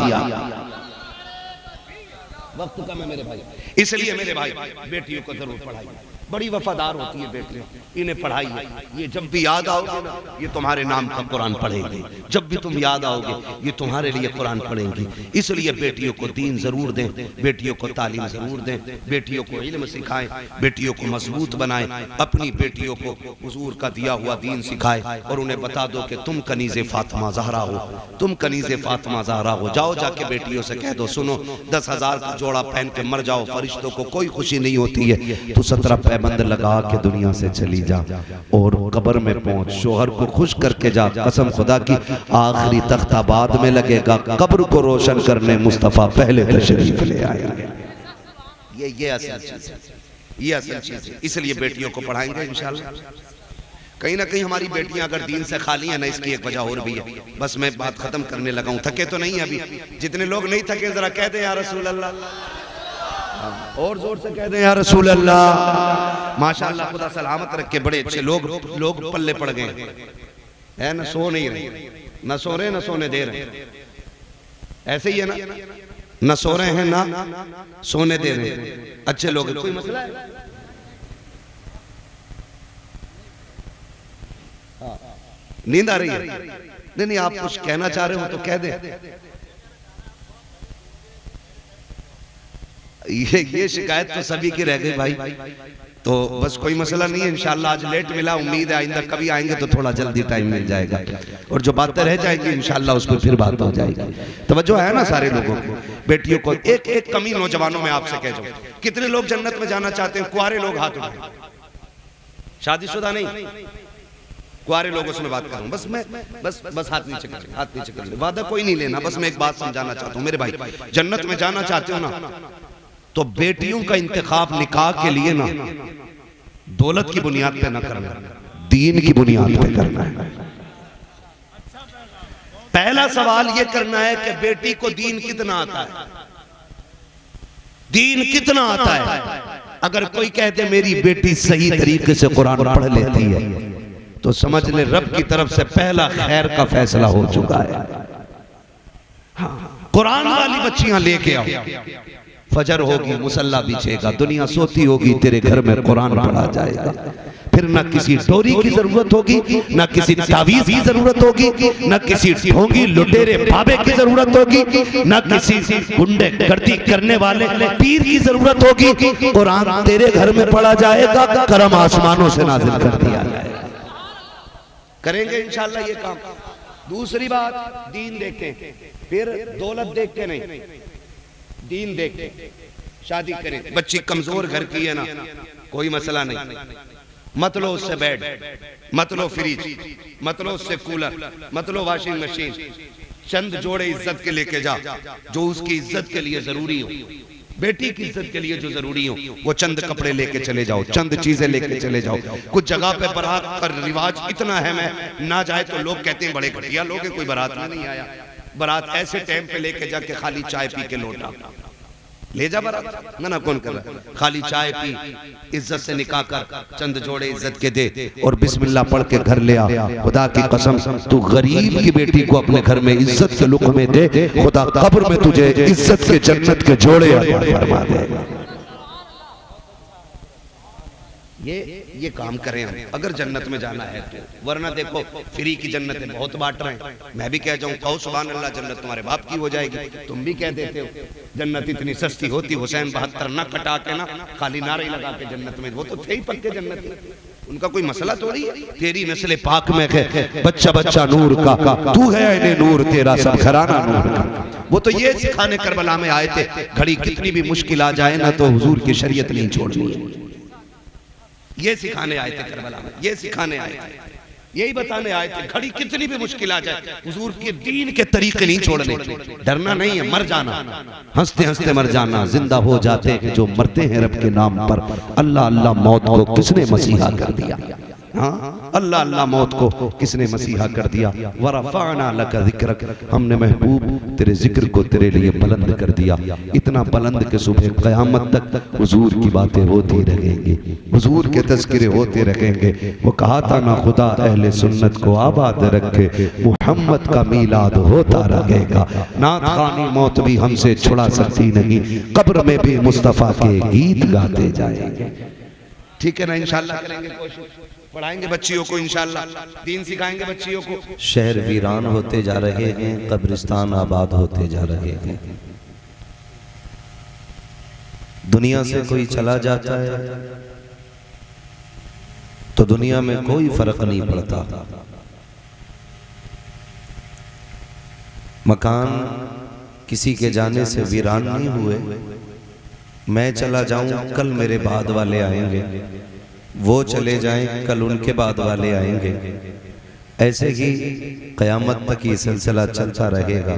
वक्त कम है मेरे भाई, इसलिए मेरे भाई बेटियों को जरूर पढ़ाइए। बड़ी वफादार होती है बेटियां, इन्हें पढ़ाइए। ये जब भी याद आओगे ना, ये तुम्हारे नाम का कुरान पढ़ेंगे। जब भी तुम याद आओगे, ये तुम्हारे लिए कुरान पढ़ेंगी। इसलिए बेटियों को दीन जरूर दें, बेटियों को तालीम जरूर दें, बेटियों को इल्म सिखाएं, बेटियों को मजबूत बनाएं, अपनी बेटियों को हुजूर का दिया हुआ दीन सिखाएं, और उन्हें बता दो कि तुम कनीज़े फातिमा ज़हरा हो, तुम कनीज़े फातिमा ज़हरा हो। जाओ जाके बेटियों से कह दो, सुनो 10,000 का जोड़ा पहन के मर जाओ, फरिश्तों को कोई खुशी नहीं होती है, तो 17 पैबंद लगा के दुनिया से चली जा, और कब्र में पहुंच शोहर को खुश करके जा। कसम खुदा की आखिरी तख्ता बाद में लगेगा, कब्र को रोशन करने मुस्तफा पहले तशरीफ ले आएंगे। ये असल चीज है, ये असल चीज है। इसलिए बेटियों को पढ़ाएंगे इंशाल्लाह। कहीं ना कहीं हमारी बेटियां अगर दीन से खाली है ना, इसकी एक वजह और भी है। बस मैं बात खत्म करने लगा हूं, थके तो नहीं अभी। जितने लोग नहीं थके जरा कह दे या रसूल अल्लाह, और जोर से कह दे या रसूल अल्लाह। माशाअल्लाह, खुदा सलामत रखे, बड़े अच्छे लोग पल्ले पड़ गए है ना, सो नहीं रहे, न सो रहे न सोने दे रहे, ऐसे ही है ना, न सो रहे हैं ना सोने दे रहे हैं। अच्छे लोग, कोई मसला है? नींद आ रही है? नहीं, आप कुछ कहना चाह रहे हो तो कह दे। ये शिकायत तो सभी की रह गई भाई, तो बस कोई मसला नहीं है। इंशाल्लाह आज लेट मिला, उम्मीद है आइंदा कभी आएंगे तो थोड़ा जल्दी टाइम मिल जाएगा, और जो बातें रह जाएंगी इंशाल्लाह उस पर फिर बात हो जाएगी। तवज्जो है ना सारे लोगों को, बेटियों को। एक कमी नौजवानों में आपसे कह दूं, कितने लोग जन्नत में जाना चाहते हैं? कुआरे लोग हाथ उठाएं, शादीशुदा नहीं, कुआरे लोगों से मैं बात करूं। बस मैं बस हाथ नीचे कर, हाथ नीचे कर, वादा कोई नहीं लेना। बस मैं एक बात समझाना चाहता हूं मेरे भाई, जन्नत में जाना चाहते हो ना, तो बेटियों का इंतखाब निकाह के लिए ना दौलत की बुनियाद पे ना करना, दीन की बुनियाद पे करना है। पहला सवाल ये करना है कि बेटी को दीन कितना आता है, दीन कितना आता है। अगर कोई कहते मेरी बेटी सही तरीके से कुरान पढ़ लेती है, तो समझ ले रब की तरफ से पहला खैर का फैसला हो चुका है। हाँ, कुरान वाली बच्चियां लेके आओ। फजर होगी मुसल्ला बिछेगा, दुनिया सोती होगी, तेरे घर में कुरान पढ़ा जाएगा। फिर न किसी डोरी की जरूरत होगी, न किसी तावीज की जरूरत होगी, न किसी ढोंगी लुटेरे बाबे की जरूरत होगी, न किसी गुंडे गर्दी करने वाले पीर की जरूरत होगी। कुरान तेरे घर में पढ़ा जाएगा, करम आसमानों से नाजिल कर दिया जाएगा। करेंगे इंशाल्लाह ये काम। दूसरी बात, दीन देखें, फिर दौलत देख के नहीं, दीन देख के शादी करें। बच्ची कमजोर घर की है ना, कोई मसला नहीं, मत लो उससे बेड, मत लो फ्रिज, मत लो उससे कूलर, मत लो वॉशिंग मशीन। चंद जोड़े इज्जत के लेके जा, जो उसकी इज्जत के लिए जरूरी हो, बेटी की इज्जत के लिए जो जरूरी हो, वो चंद कपड़े लेके चले जाओ, चंद चीजें लेके चले जाओ। कुछ जगह पे बारात का रिवाज इतना है, मैं ना जाए तो लोग कहते हैं बड़े घटिया लोग हैं, कोई बारात में नहीं आया। बारात ऐसे टाइम पे लेके जाके खाली चाय पी के लौटा, ले जा बारात, ना कौन कर रहा है। खाली चाय पी, इज्जत से निकाह कर, चंद जोड़े इज्जत के दे और बिस्मिल्लाह पढ़ के घर ले आ। खुदा की कसम, तू गरीब की बेटी को अपने घर में इज्जत के लुक में दे, खुदा कब्र में तुझे इज्जत के जन्नत के जोड़े फरमा दे। ये काम करें हम, अगर जन्नत में जाना है तो। वरना देखो फ्री की जन्नतें बहुत बांट रहे हैं। मैं भी कह जाऊं कहो सुभान अल्लाह, जन्नत तुम्हारे बाप की हो जाएगी, तुम भी कह देते हो जन्नत इतनी सस्ती होती। हुसैन 72 ना कटा के ना खाली नारे लगा के जन्नत में, वो तो थे ही पक्के जन्नत में, उनका कोई मसला थोड़ी है। तेरी नस्ल पाक में है बच्चा बच्चा नूर का, तू है इन्हें नूर, तेरा सब घराना नूर का। वो तो ये सिखाने करबला में आए थे, घड़ी कितनी भी मुश्किल आ जाए ना तो हुजूर की शरीयत नहीं छोड़नी, ये सिखाने आए थे करबला में, ये सिखाने आए थे, यही बताने आए थे घड़ी कितनी भी मुश्किल आ जाए हुजूर के दीन के तरीके नहीं छोड़ने। डरना नहीं है, मर जाना, हंसते हंसते मर जाना। जिंदा हो जाते हैं जो मरते हैं रब के नाम पर। अल्लाह अल्लाह मौत को किसने मसीहा कर दिया? हाँ, अल्लाह अल्लाह मौत को किसने मसीहा कर दिया? वरफ़अना लका ज़िक्रक, हमने महबूब तेरे जिक्र को तेरे लिए बुलंद कर दिया। इतना बुलंद के सुबह क़यामत तक हुजूर की बातें होती रहेंगी, हुजूर के तज़किरे होते रहेंगे। वो कहा था ना, खुदा अहले सुन्नत को आबाद रखे, मुहम्मद का मीलाद होता रहेगा। नात खानी मौत भी हमसे छुड़ा सकती नहीं, कब्र में भी मुस्तफ़ा के गीत गाते जाएंगे। ठीक है ना, इंशाल्लाह करेंगे कोशिश, पढ़ाएंगे बच्चियों को, इंशाल्लाह दीन सिखाएंगे बच्चियों को। शहर वीरान होते जा रहे हैं, कब्रिस्तान आबाद होते जा रहे हैं। दुनिया से कोई चला जाता है तो दुनिया में कोई फर्क नहीं पड़ता। मकान किसी के जाने से वीरान नहीं हुए। मैं चला जाऊं, कल मेरे बाद वाले आएंगे, वो चले जाएं, कल उनके बाद वाले आएंगे। ऐसे ही क़यामत तक ये सिलसिला चलता रहेगा।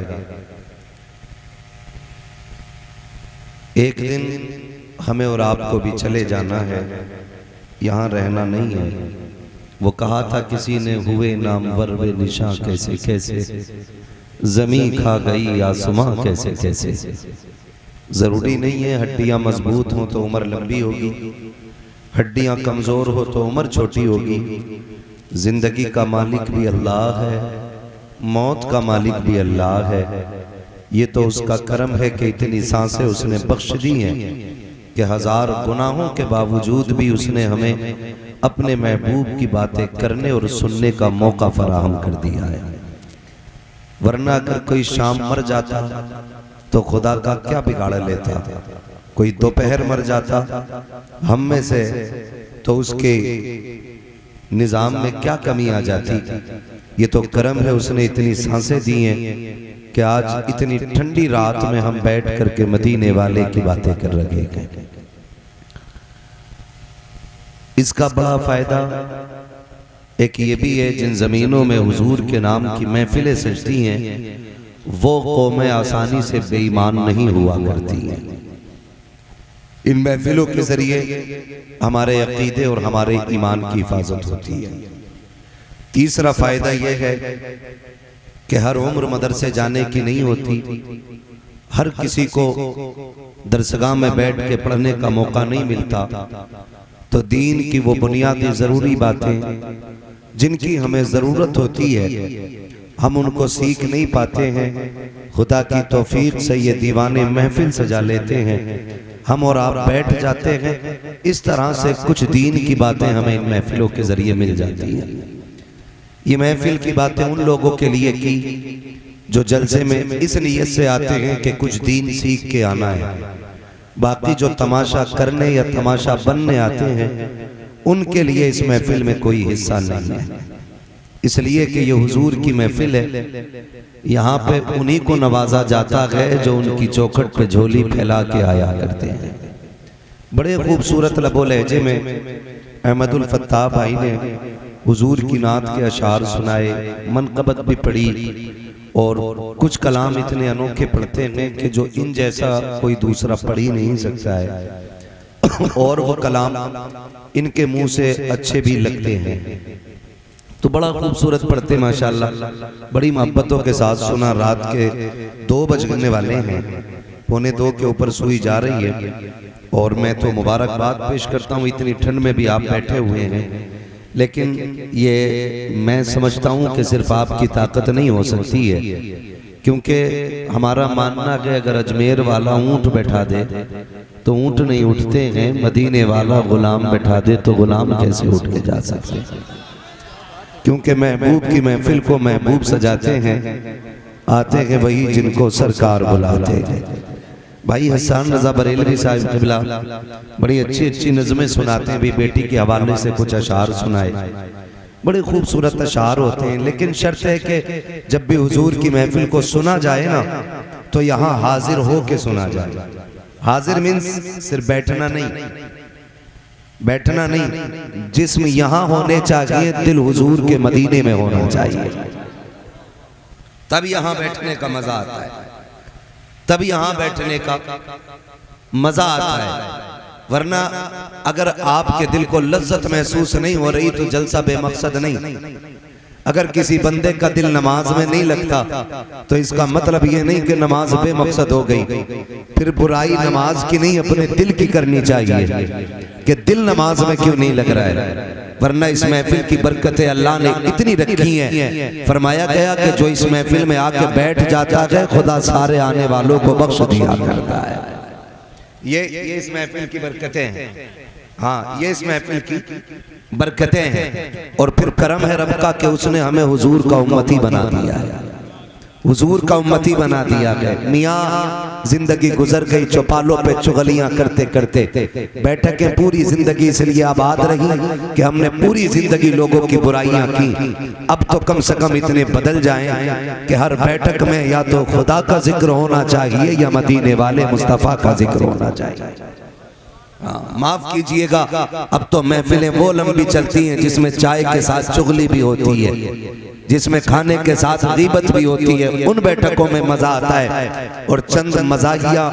एक दिन हमें और आपको भी चले जाना है, यहाँ रहना नहीं है। वो कहा था किसी ने, हुए नामवर वे निशा कैसे कैसे, जमी खा गई आसमां कैसे कैसे। जरूरी नहीं है हड्डियां मजबूत हों तो उम्र लंबी होगी, हड्डियां कमजोर हो तो उम्र छोटी होगी। जिंदगी का मालिक भी अल्लाह है, मौत का मालिक भी अल्लाह है। ये तो उसका करम है कि इतनी सांसें उसने बख्श दी हैं कि हजार गुनाहों के बावजूद भी उसने हमें अपने महबूब की बातें करने और सुनने का मौका फराहम कर दिया है। वरना अगर कोई शाम मर जाता तो खुदा का क्या बिगाड़ लेता, कोई दोपहर मर जाता हम में से तो उसके निजाम में क्या कमी आ जाती। ये तो करम है, उसने इतनी सांसें दी हैं कि आज इतनी ठंडी रात में हम बैठ करके मदीने वाले की बातें कर रहे हैं। इसका बड़ा फायदा एक ये भी है, जिन जमीनों में हुजूर के नाम की महफिलें सजती हैं वो कौमें आसानी से बेईमान नहीं हुआ करती हैं। इन महफिलों के जरिए हमारे अकीदे और हमारे ईमान की हिफाजत होती है। तीसरा फायदा यह है कि हर उम्र मदरसे जाने की नहीं होती। हर किसी को दरसगाह में बैठ के पढ़ने का मौका नहीं मिलता। तो दीन की वो बुनियादी जरूरी बातें जिनकी हमें जरूरत होती है हम उनको सीख नहीं पाते हैं। खुदा की तौफीक से ये दीवाने महफिल सजा लेते हैं, हम और आप बैठ जाते हैं। इस तरह से कुछ दीन की बातें हमें इन महफिलों के जरिए मिल जाती हैं। ये महफिल की बातें उन लोगों के लिए की जो जलसे में इस नियत से आते हैं कि कुछ दीन सीख के आना है। बाकी जो तमाशा करने या तमाशा बनने आते हैं उनके लिए इस महफिल में कोई हिस्सा नहीं है, इसलिए कि ये हुजूर की महफिल है। यहाँ पे उन्हीं को नवाजा जाता है जो उनकी चौखट पे झोली फैला के आया करते हैं। बड़े खूबसूरत लबो लहजे में अहमदुल फत्ताह भाई ने हुजूर की नात के अशार सुनाए, मनकबत भी पढ़ी और कुछ कलाम इतने अनोखे पढ़ते हैं कि जो इन जैसा कोई दूसरा पढ़ ही नहीं सकता है और वो कलाम इनके मुंह से अच्छे भी लगते हैं। तो बड़ा खूबसूरत पढ़ते माशाल्लाह, बड़ी मोहब्बतों के साथ सुना। रात के 2 बजने वाले हैं, 1:45 के ऊपर सुई जा रही है और मैं तो मुबारकबाद पेश करता हूँ, इतनी ठंड में भी आप बैठे हुए हैं। लेकिन ये मैं समझता हूँ कि सिर्फ आपकी ताकत नहीं हो सकती है, क्योंकि हमारा मानना है अगर अजमेर वाला ऊंट बैठा दे तो ऊंट नहीं उठते हैं, मदीने वाला गुलाम बैठा दे तो गुलाम कैसे उठ के जा सकते हैं। क्योंकि महबूब की महफिल को महबूब सजाते हैं, आते हैं वही जिनको सरकार बुलाते हैं। भाई हसन रजा बरेलवी साहिब क़िबला बड़ी अच्छी अच्छी नज़में सुनाते हैं, भी बेटी के हवाले से कुछ अशार सुनाए, बड़े खूबसूरत अशार होते हैं। लेकिन शर्त है कि जब भी हुजूर की महफिल को सुना जाए ना तो यहाँ हाजिर हो के सुना जाए। हाजिर मीन्स सिर्फ बैठना नहीं, बैठना नहीं, जिस्म यहाँ होने चाहिए, दिल हुजूर के मदीने में होना चाहिए, तब यहाँ बैठने का मजा आता है, तब यहाँ बैठने का मजा आता है। वरना अगर आपके दिल को लज्जत महसूस नहीं हो रही तो जलसा बेमकसद नहीं। अगर किसी बंदे का दिल नमाज में नहीं लगता तो इसका मतलब ये नहीं कि नमाज बेमकसद हो गई। फिर बुराई नमाज की नहीं, अपने दिल की करनी चाहिए कि दिल नमाज में क्यों नहीं लग रहा है। वरना इस महफिल की बरकतें अल्लाह ने इतनी रखी हैं, फरमाया गया कि जो इस महफिल में आके बैठ जाता है खुदा सारे आने वालों को बख्श दिया करता है। ये इस महफिल की बरकतें हैं। हाँ, ये इस महफिल की बरकतें हैं। और फिर करम है रब का कि उसने हमें हुजूर का उम्मती बना दिया है, हुजूर का उम्मती बना दिया है। मियाँ जिंदगी गुजर गई चौपालों पे चुगलियां करते करते, बैठकें पूरी जिंदगी इसलिए आबाद रही कि हमने पूरी जिंदगी लोगों की बुराइयां की। अब तो कम से कम इतने बदल जाएं कि हर बैठक में या तो खुदा का जिक्र होना चाहिए या मदीने वाले मुस्तफ़ा का जिक्र होना चाहिए। माफ कीजिएगा, अब तो महफिलें वो लंबी चलती हैं जिसमें चाय के साथ चुगली भी होती है, जिसमें खाने के साथ गीबत भी होती है। उन बैठकों में मजा आता है। और चंद मजाहिया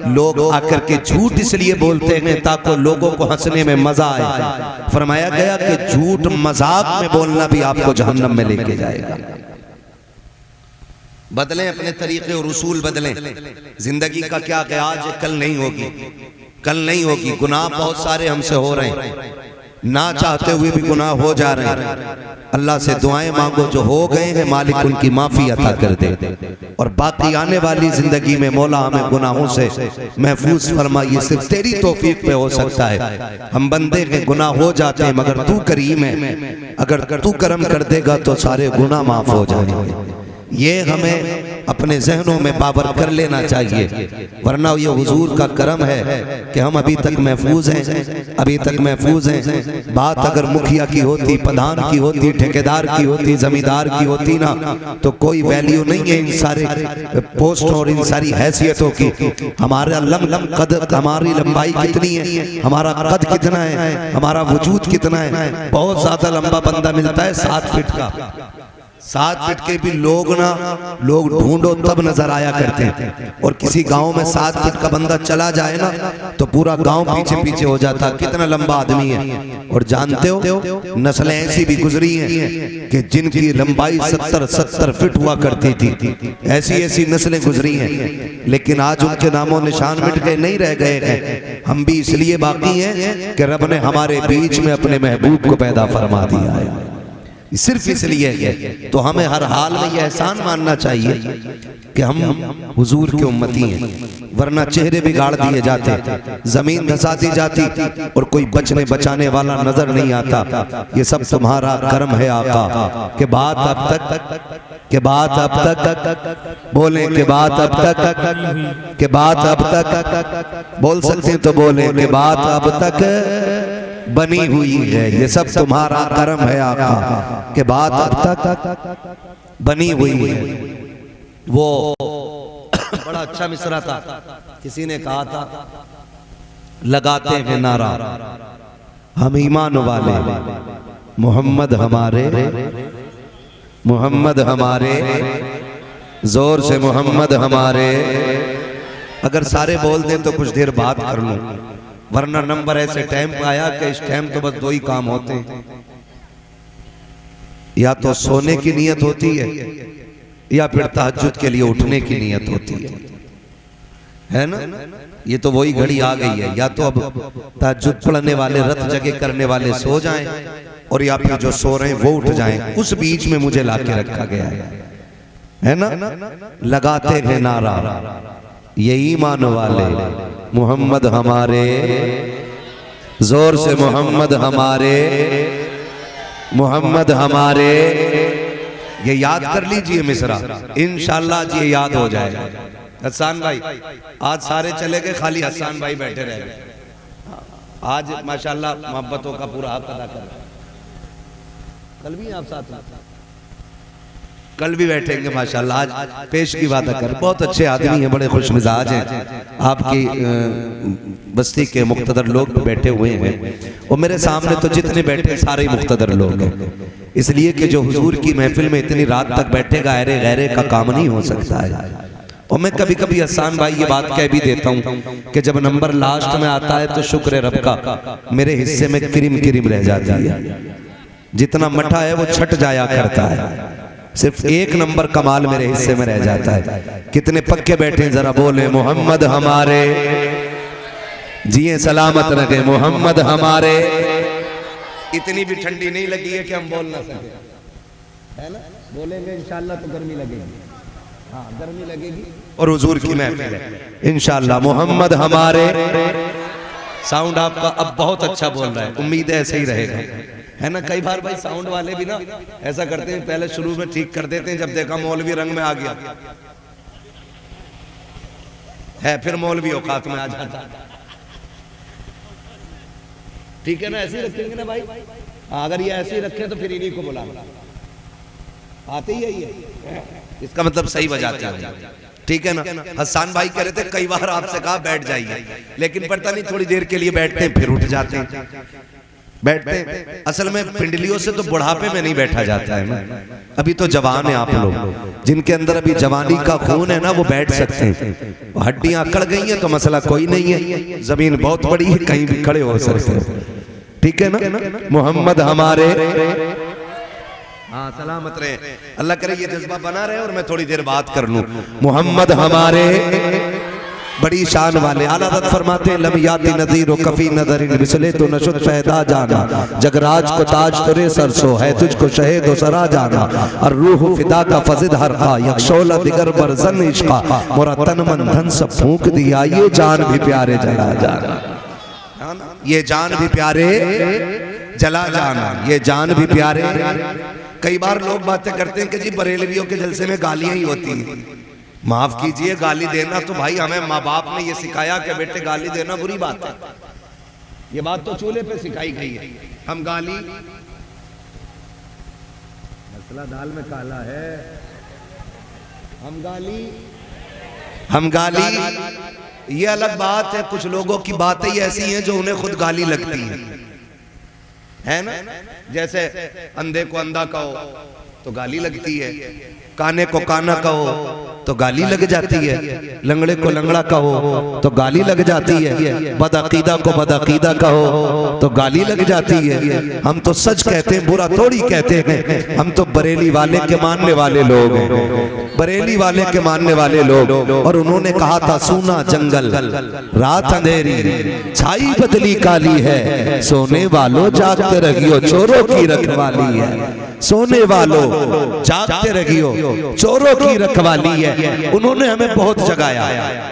लोग आकर के झूठ इसलिए बोलते हैं ताकि लोगों को हंसने में मजा आए। फरमाया गया कि झूठ मजाक में बोलना भी आपको जहन्नम में लेके जाएगा। बदलें अपने तरीके और उसूल बदलें। जिंदगी का क्या कि आज कल नहीं होगी, कल नहीं होगी। गुनाह बहुत सारे हमसे हो रहे हैं, ना चाहते हुए भी गुनाह हो जा रहे हैं। अल्लाह से दुआएं मांगो, जो हो गए हैं मालिक उनकी माफी अता कर दे, और बाकी आने वाली जिंदगी में मौला हमें गुनाहों से महफूज फरमाइए। सिर्फ तेरी तौफीक पे हो सकता है। हम बंदे के गुनाह हो जाते हैं मगर तू करीम है, अगर तू करम कर देगा तो सारे गुनाह माफ हो जाएंगे। ये हमें अपने जहनों में बावर कर लेना चाहिए। वरना ये हुजूर का करम है कि हम अभी तक महफूज हैं, अभी तक महफूज हैं। बात अगर मुखिया की होती, प्रधान की होती, ठेकेदार की होती, जमींदार की होती ना, तो कोई वैल्यू नहीं है इन सारे पोस्ट और इन सारी हैसियतों की। हमारा कद, हमारी लंबाई कितनी है, हमारा कद कितना है, हमारा वजूद कितना है। बहुत ज्यादा लंबा बंदा मिलता है 7 फीट का, 7 फीट के भी लोग ढूंढो तब नजर आया करते हैं। और किसी गांव में 7 फीट का बंदा चला जाए ना तो पूरा गांव पीछे पीछे हो जाता, कितना लंबा आदमी है। और जानते हो नस्लें ऐसी भी गुजरी हैं कि जिनकी लंबाई 70 फीट हुआ करती थी। ऐसी ऐसी नस्लें गुजरी हैं, लेकिन आज उनके नामों निशान मिट गए, नहीं रह गए हैं। हम भी इसलिए बाकी हैं कि रब ने हमारे बीच में अपने महबूब को पैदा फरमा दिया है। सिर्फ इसलिए है। तो हमें हर हाल में यह एहसान मानना चाहिए कि हम हुजूर के उम्मती हैं, वरना चेहरे बिगाड़ दिए जाते, जमीन धसा दी जाती और कोई बचने बचाने वाला नजर नहीं आता। ये सब तुम्हारा कर्म है आका। के बात अब तक, के बात अब तक, बोले के बात अब तक, के बात अब तक, बोल सकते हैं तो बोले के बात अब तक बनी हुई है। ये सब तुम्हारा कर्म है आका, के बात अब तक बनी हुई है। वो बड़ा अच्छा मिसरा था, किसी ने कहा था लगाते हैं नारा हम ईमान वाले, मोहम्मद हमारे, मोहम्मद हमारे, जोर से मोहम्मद हमारे। अगर सारे बोल दें तो कुछ देर बात कर लूं, वरना नंबर ऐसे टाइम पे आया कि इस टाइम तो बस दो ही काम होते हैं, या तो सोने की नियत होती है या फिर तहज्जुद के लिए उठने की नियत होती है ना। ये तो वही घड़ी आ गई है, या तो अब तहज्जुद पढ़ने वाले, रत जगह करने वाले सो जाएं और या फिर जो सो रहे हैं वो उठ जाएं। उस बीच में मुझे लाके रखा गया है ना। लगाते हैं नारा ये ईमान वाले, मोहम्मद हमारे, जोर से मोहम्मद हमारे, मोहम्मद हमारे। ये याद कर लीजिए मिसरा, इंशाअल्लाह ये याद हो जाएगा। हसन भाई आज सारे चले गए, खाली हसन भाई बैठे रह गए। आज माशाअल्लाह मोहब्बतों का पूरा हक अदा कर। कल भी आप साथ में, कल भी बैठेंगे माशाअल्लाह। आज पेश की बात कर, बहुत अच्छे आदमी हैं, बड़े खुश मिजाज हैं। आपकी बस्ती के मुख्तदर लोग बैठे हुए हैं और मेरे सामने तो जितने बैठे सारे मुख्तदर लोग हैं, इसलिए कि जो हुजूर की महफिल में इतनी रात तक बैठेगा गैरे गैरे का काम नहीं हो सकता है। और मैं कभी कभी हसन भाई ये बात कह भी देता हूँ कि जब नंबर लास्ट में आता है तो शुक्र रब का, मेरे हिस्से में क्रीम क्रीम रह जाती है। जितना मठा है वो छट जाया करता है, सिर्फ एक नंबर कमाल मेरे हिस्से में रह जाता है। कितने पक्के बैठे जरा बोले मोहम्मद हमारे, जिए सलामत रखे मोहम्मद हमारे। इतनी भी ठंडी नहीं लगी है कि हम बोल ना सके, है ना। बोलेंगे इंशाअल्लाह तो गर्मी लगेगी, हाँ गर्मी लगेगी। और हुजूर की महफिल है इंशाअल्लाह। मोहम्मद हमारे, साउंड आपका अब बहुत अच्छा बोल रहा है, उम्मीद है ऐसे ही रहेगा, है ना। कई बार भाई साउंड वाले भी ना ऐसा करते हैं, पहले शुरू में ठीक कर देते हैं, जब देखा मौलवी रंग में आ गया है फिर मौलवी औकात में आ जाता है। ठीक है ना, ऐसे ही रखेंगे ना भाई। अगर ये ऐसे ही रखे तो फिर इन्हीं को बुला, आते ही है ये, इसका मतलब सही बजाते हैं। ठीक है ना। हसन भाई कह रहे थे कई बार आपसे कहा बैठ जाइए, लेकिन पता नहीं थोड़ी देर के लिए बैठते हैं फिर उठ जाते हैं। बैठते असल में पिंडलियों से तो बुढ़ापे में नहीं बैठा जाता है ना। अभी तो जवान है आप लोग, जिनके अंदर अभी जवानी का खून है ना वो बैठ सकते हैं। हड्डियां अकड़ गई हैं तो मसला कोई नहीं है, जमीन बहुत बड़ी है, कहीं भी खड़े हो सकते हैं। ठीक है ना। मोहम्मद हमारे, हाँ सलामत रहे, अल्लाह करे ये जज्बा बना रहे और मैं थोड़ी देर बात कर लूं। मोहम्मद हमारे बड़ी शान वाले आला हज़रत फरमाते हैं लम याति नज़ीर कफ़ी नज़रिन मिसले तो नशुद पैदा जाना, जगराज को ताज तुरे सरसो है तुझको शहीद व सरा जाना, और रूह फिदा का फजिद हर का यक्षोला दिगर बरजन इश्का, मोरा तन मन धन सब फूंक दिया ये जान भी प्यारे जला जाना, ये जान भी प्यारे जला जाना, ये जान भी प्यारे। कई बार लोग बातें करते हैं कि जी बरेलवियों के जलसे में गालियां ही होती हैं। माफ कीजिए, गाली देना तो भाई हमें माँ बाप ने ये सिखाया कि बेटे गाली देना बुरी बात है। ये बात तो चूल्हे पे सिखाई गई है। हम गाली, मसला दाल में काला है, हम गाली ये अलग बात है। कुछ लोगों की बातें ही ऐसी हैं जो उन्हें खुद गाली लगती है ना। जैसे अंधे को अंधा कहो तो गाली लगती है, काने को काना कहो तो गाली लग जाती है, लंगड़े को लंगड़ा कहो तो गाली लग जाती है, बदअकीदा को बदअकीदा कहो तो गाली लग जाती है। हम तो सच कहते हैं, बुरा थोड़ी कहते हैं। हम तो बरेली वाले के मानने वाले लोग हैं, बरेली वाले के मानने वाले लोग। और उन्होंने कहा था सूना जंगल रात अंधेरी छाई बदली काली है, सोने वालों जागते रहियो चोरों की रखवाली है, सोने वालों जागते रहियो चोरों की रखवाली है। उन्होंने हमें बहुत जगाया,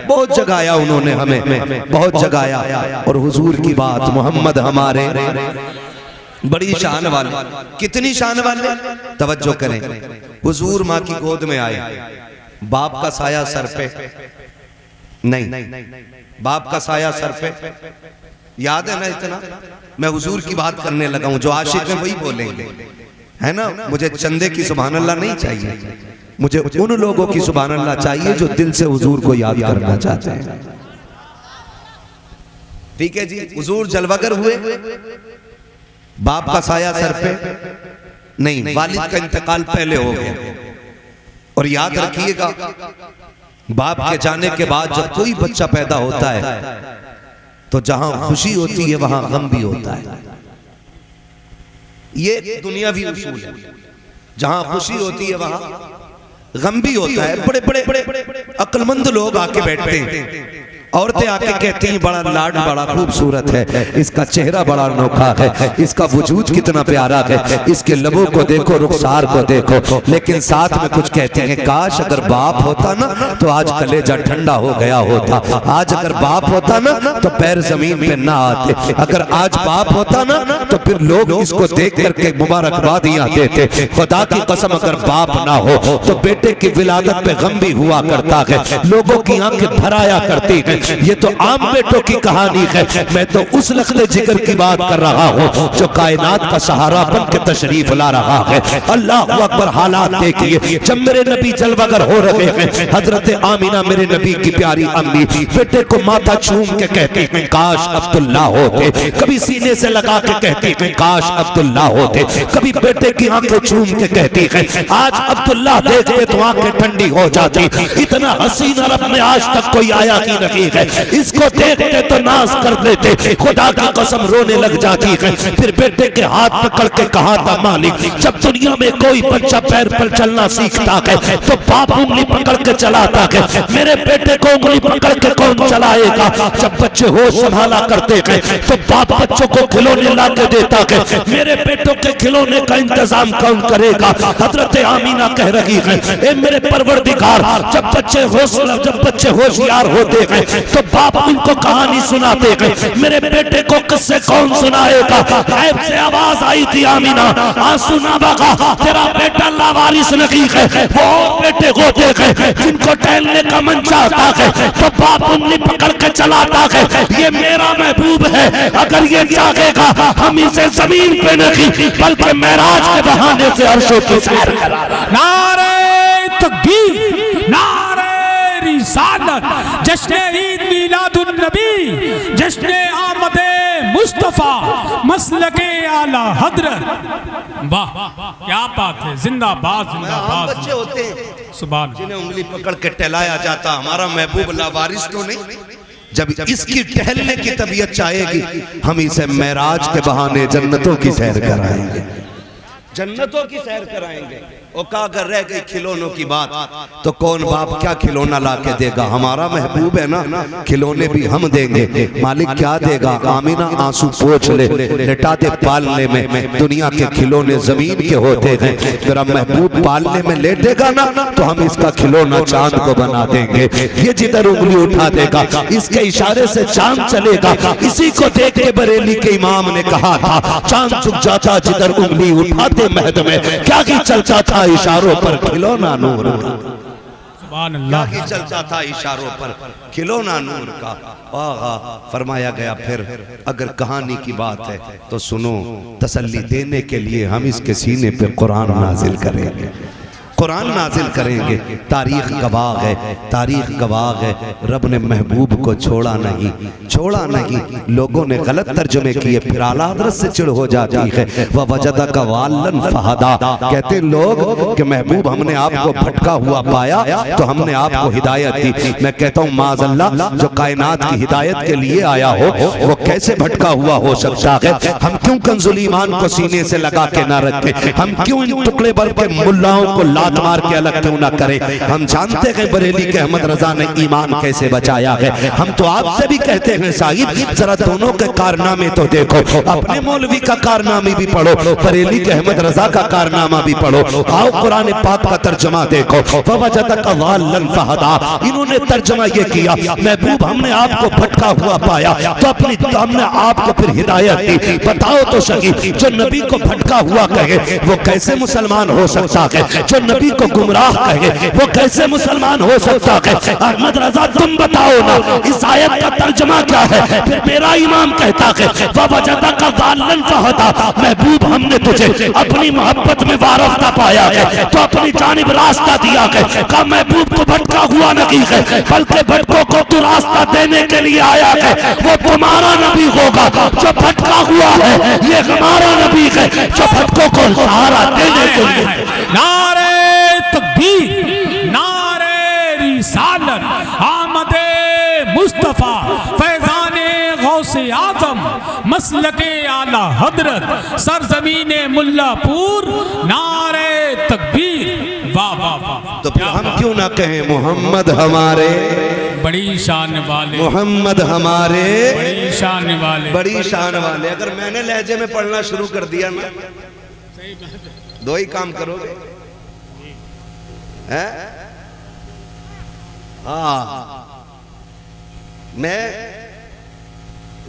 बहुत जगाया, उन्होंने हमें बहुत जगाया। और हुजूर की बात, मोहम्मद हमारे बड़ी शान वाले। कितनी शान वाले, तवज्जो करें। हुजूर माँ की गोद में आए, बाप का साया सर पे नहीं, बाप का साया सर पे, याद है ना इतना। मैं हुजूर की बात करने लगा हूं, जो आशिक है वही बोलेंगे, है ना। मुझे चंदे की सुभान अल्लाह नहीं चाहिए, मुझे उन लोगों की सुभान अल्लाह चाहिए जो दिल से हुजूर को याद करना चाहते हैं। ठीक है जी। हुजूर जलवागर हुए, बाप का साया सर पे नहीं, वालिद का इंतकाल पहले हो गया। और याद रखिएगा, बाप के जाने के बाद जब कोई बच्चा पैदा होता है तो जहां खुशी होती है वहां गम भी होता है। ये दुनियावी उसूल है, जहां खुशी होती है वहां गम भी होता है। बड़े बड़े अक्लमंद लोग आके बैठते हैं, औरतें आके कहती हैं बड़ा लाड बड़ा खूबसूरत है, इसका चेहरा बड़ा अनोखा है, इसका वजूद कितना प्यारा है, इसके लबों को देखो, रुखसार को देखो। लेकिन साथ में कुछ कहते हैं काश अगर बाप होता ना तो आज कलेजा ठंडा हो गया होता, आज अगर बाप होता ना तो पैर जमीन पे ना आते, अगर आज बाप होता ना तो फिर लोग इसको देख करके मुबारकबादियां देते। खुदा की कसम अगर बाप ना हो तो बेटे की विलादत पे गम भी हुआ करता है, लोगों की आंखें भराया करती है। ये तो आम बेटों की कहानी है। मैं तो उस लख्ते जिक्र की बात कर रहा हूँ जो कायनात का सहारा बन के तशरीफ ला रहा है। अल्लाह अकबर। हालात देखिए, जब मेरे नबी जलवागर हो रहे हैं, हजरत आमीना मेरे नबी की प्यारी अम्मी बेटे को माथा चूम के कहती हैं काश अब्दुल्ला होते, कभी सीने से लगा के कहती हैं काश अब्दुल्ला होते, कभी बेटे की आंखें चूम के कहती हैं आज अब्दुल्ला देख के तो आंखें ठंडी हो जाती। इतना हसीन अरब में आज तक कोई आया ही नहीं है, इसको देखते तो नाज कर लेते, खुदा की कसम रोने लग जाती है। फिर बेटे के हाथ पकड़ के कहा था मालिक, जब दुनिया में कोई बच्चा पैर पर चलना सीखता है तो बाप उंगली पकड़ के चलाता है, मेरे बेटे को उंगली पकड़ के कौन चलाएगा। जब बच्चे होश संभाला करते हैं तो बाप बच्चों को खिलौने ला के देता है, मेरे बेटों के खिलौने का इंतजाम कौन करेगा। हजरत आमीना कह रही है ए मेरे परवरदिगार, जब बच्चे होशियार होते हैं तो बाप उनको कहानी सुनाते हैं, मेरे बेटे को किससे कौन सुनाएगा। गायब से आवाज आई थी आमीना, आंसू ना बहा, तेरा बेटा लावारिस नहीं है। वो बेटे होते हैं जिनको टहलने का मन चाहता है तो बाप उंगली पकड़ के चलाता है, ये मेरा महबूब है, अगर ये चाहेगा हम इसे जमीन पे नहीं बल्कि मेराज के बहाने से अर्शों की सैर करा। नारे तकबीर, नारे रिसालत, जश्न ईद मिलादुन नबी, जश्न आमदे मुस्तफा, मसलके आला हजरत। वाह क्या बात है, जिंदाबाद जिंदाबाद। बच्चे होते हैं सुभान, जिन्हें उंगली पकड़ के टहलाया जाता, हमारा महबूब लावारिस तो नहीं। जब इसकी टहलने की तबीयत चाहेगी हम इसे मेराज के बहाने जन्नतों की सैर कराएंगे, जन्नतों की सैर कराएंगे। और कहा अगर रह गई खिलौनों की बात तो कौन बाप क्या खिलौना ला के देगा, हमारा महबूब है ना, खिलौने भी हम देंगे। मालिक क्या देगा, आमीना आंसू पोंछ ले, लेटा दे पालने में, दुनिया के खिलौने जमीन के होते हैं, मेरा महबूब पालने में लेटेगा ना तो हम इसका खिलौना चांद को बना देंगे। ये जिधर उंगली उठा देगा इसके इशारे से चांद चलेगा। इसी को देख के बरेली के इमाम ने कहा था चांद झुक जाता जिधर उंगली उठाते महद में, क्या ही चलता था इशारों पर खिलौना नूर का। सुभान अल्लाह, क्या ही चलता था इशारों पर खिलौना नूर का। आहा, फरमाया गया फिर अगर कहानी की बात है तो सुनो, तसल्ली देने के लिए हम इसके सीने पे कुरान नाजिल करेंगे। कुरान नाजिल करेंगे। तारीख गवाह है, तारीख गवाह है, रब ने महबूब को छोड़ा नहीं, छोड़ा नहीं। लोगों ने गलत तर्जुमे किए, फिर आला हज़रत से चिढ़ हो जाती है। वह वजदा का वालन फहदा, कहते लोग कि महबूब हमने आपको भटका हुआ पाया तो हमने आपको हिदायत दी। मैं कहता हूँ माज़अल्लाह, जो कायनात की हिदायत के लिए आया हो वो कैसे भटका हुआ हो सकता है? हम क्यों कंजुल ईमान को सीने से लगा के ना रखें? हम क्यों इन टुकड़े भर के मुल्लाओं को लात मार के अलग क्यों ना करें? हम जानते हैं बरेली के अहमद रजा ने ईमान कैसे बचाया है। हम तो आपसे भी कहते हैं साहिब जरा दोनों के कारनामे तो देखो, अपने मौलवी का कारनामे भी पढ़ो, बरेली के अहमद रजा का कारनामा भी पढ़ो। आओ कुरान पाक का तर्जुमा देखो, फवजदका वालन फहदा। इन्होंने तर्जुमा ये किया, महबूब हमने आपको भटका हुआ पाया तो अपनी हमने आपको फिर हिदायत दी। बताओ तो सही, जो नबी को भटका हुआ कहे वो कैसे मुसलमान हो सकता है? जो नबी को गुमराह कहे वो कैसे मुसलमान हो सकता है? अहमद रजा तुम बताओ ना, इस आयत का तर्जुमा क्या है? फिर मेरा इमाम कहता है ववजदका वालन फहदा, महबूब हमने तुझे अपनी मोहब्बत में वारफ्ता पाया है तो अपनी जानिब रास्ता दिया है। कहा महबूब को भटका हुआ नहीं है, बल्कि भटकों को तो रास्ता देने के लिए आया है। वो तुम्हारा नबी होगा जो भटका हुआ है, ये हमारा नबी है जो भटकों को सहारा देने के लिए। नारे तकबीर, नारे रिसालत, आमदे मुस्तफा, फैजाने गौसे आजम, मसलके आला हजरत, सरजमीने मुल्लापुर, नारे तकबीर। वाह वाह वाह। तो फिर हम क्यों ना कहें मोहम्मद हमारे बड़ी शान वाले, मोहम्मद हमारे बड़ी शान वाले, बड़ी शान वाले। अगर मैंने लहजे में पढ़ना शुरू कर दिया ना, दो ही काम करोगे, हैं? हाँ, मैं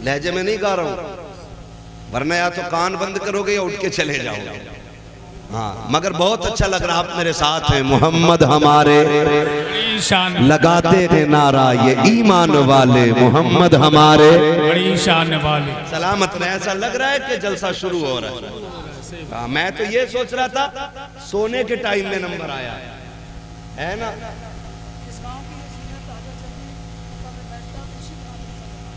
लहजे में नहीं गा रहा हूं, वरना या तो कान बंद करोगे या उठ के चले जाओगे। हाँ, मगर बहुत अच्छा लग रहा, आप मेरे साथ हैं। मोहम्मद हमारे लगाते हैं नारा ये ईमान वाले, मोहम्मद हमारे बड़ी शान वाले। सलामत में ऐसा लग रहा है कि जलसा शुरू हो रहा है। मैं तो ये सोच रहा था सोने के टाइम में नंबर आया है ना।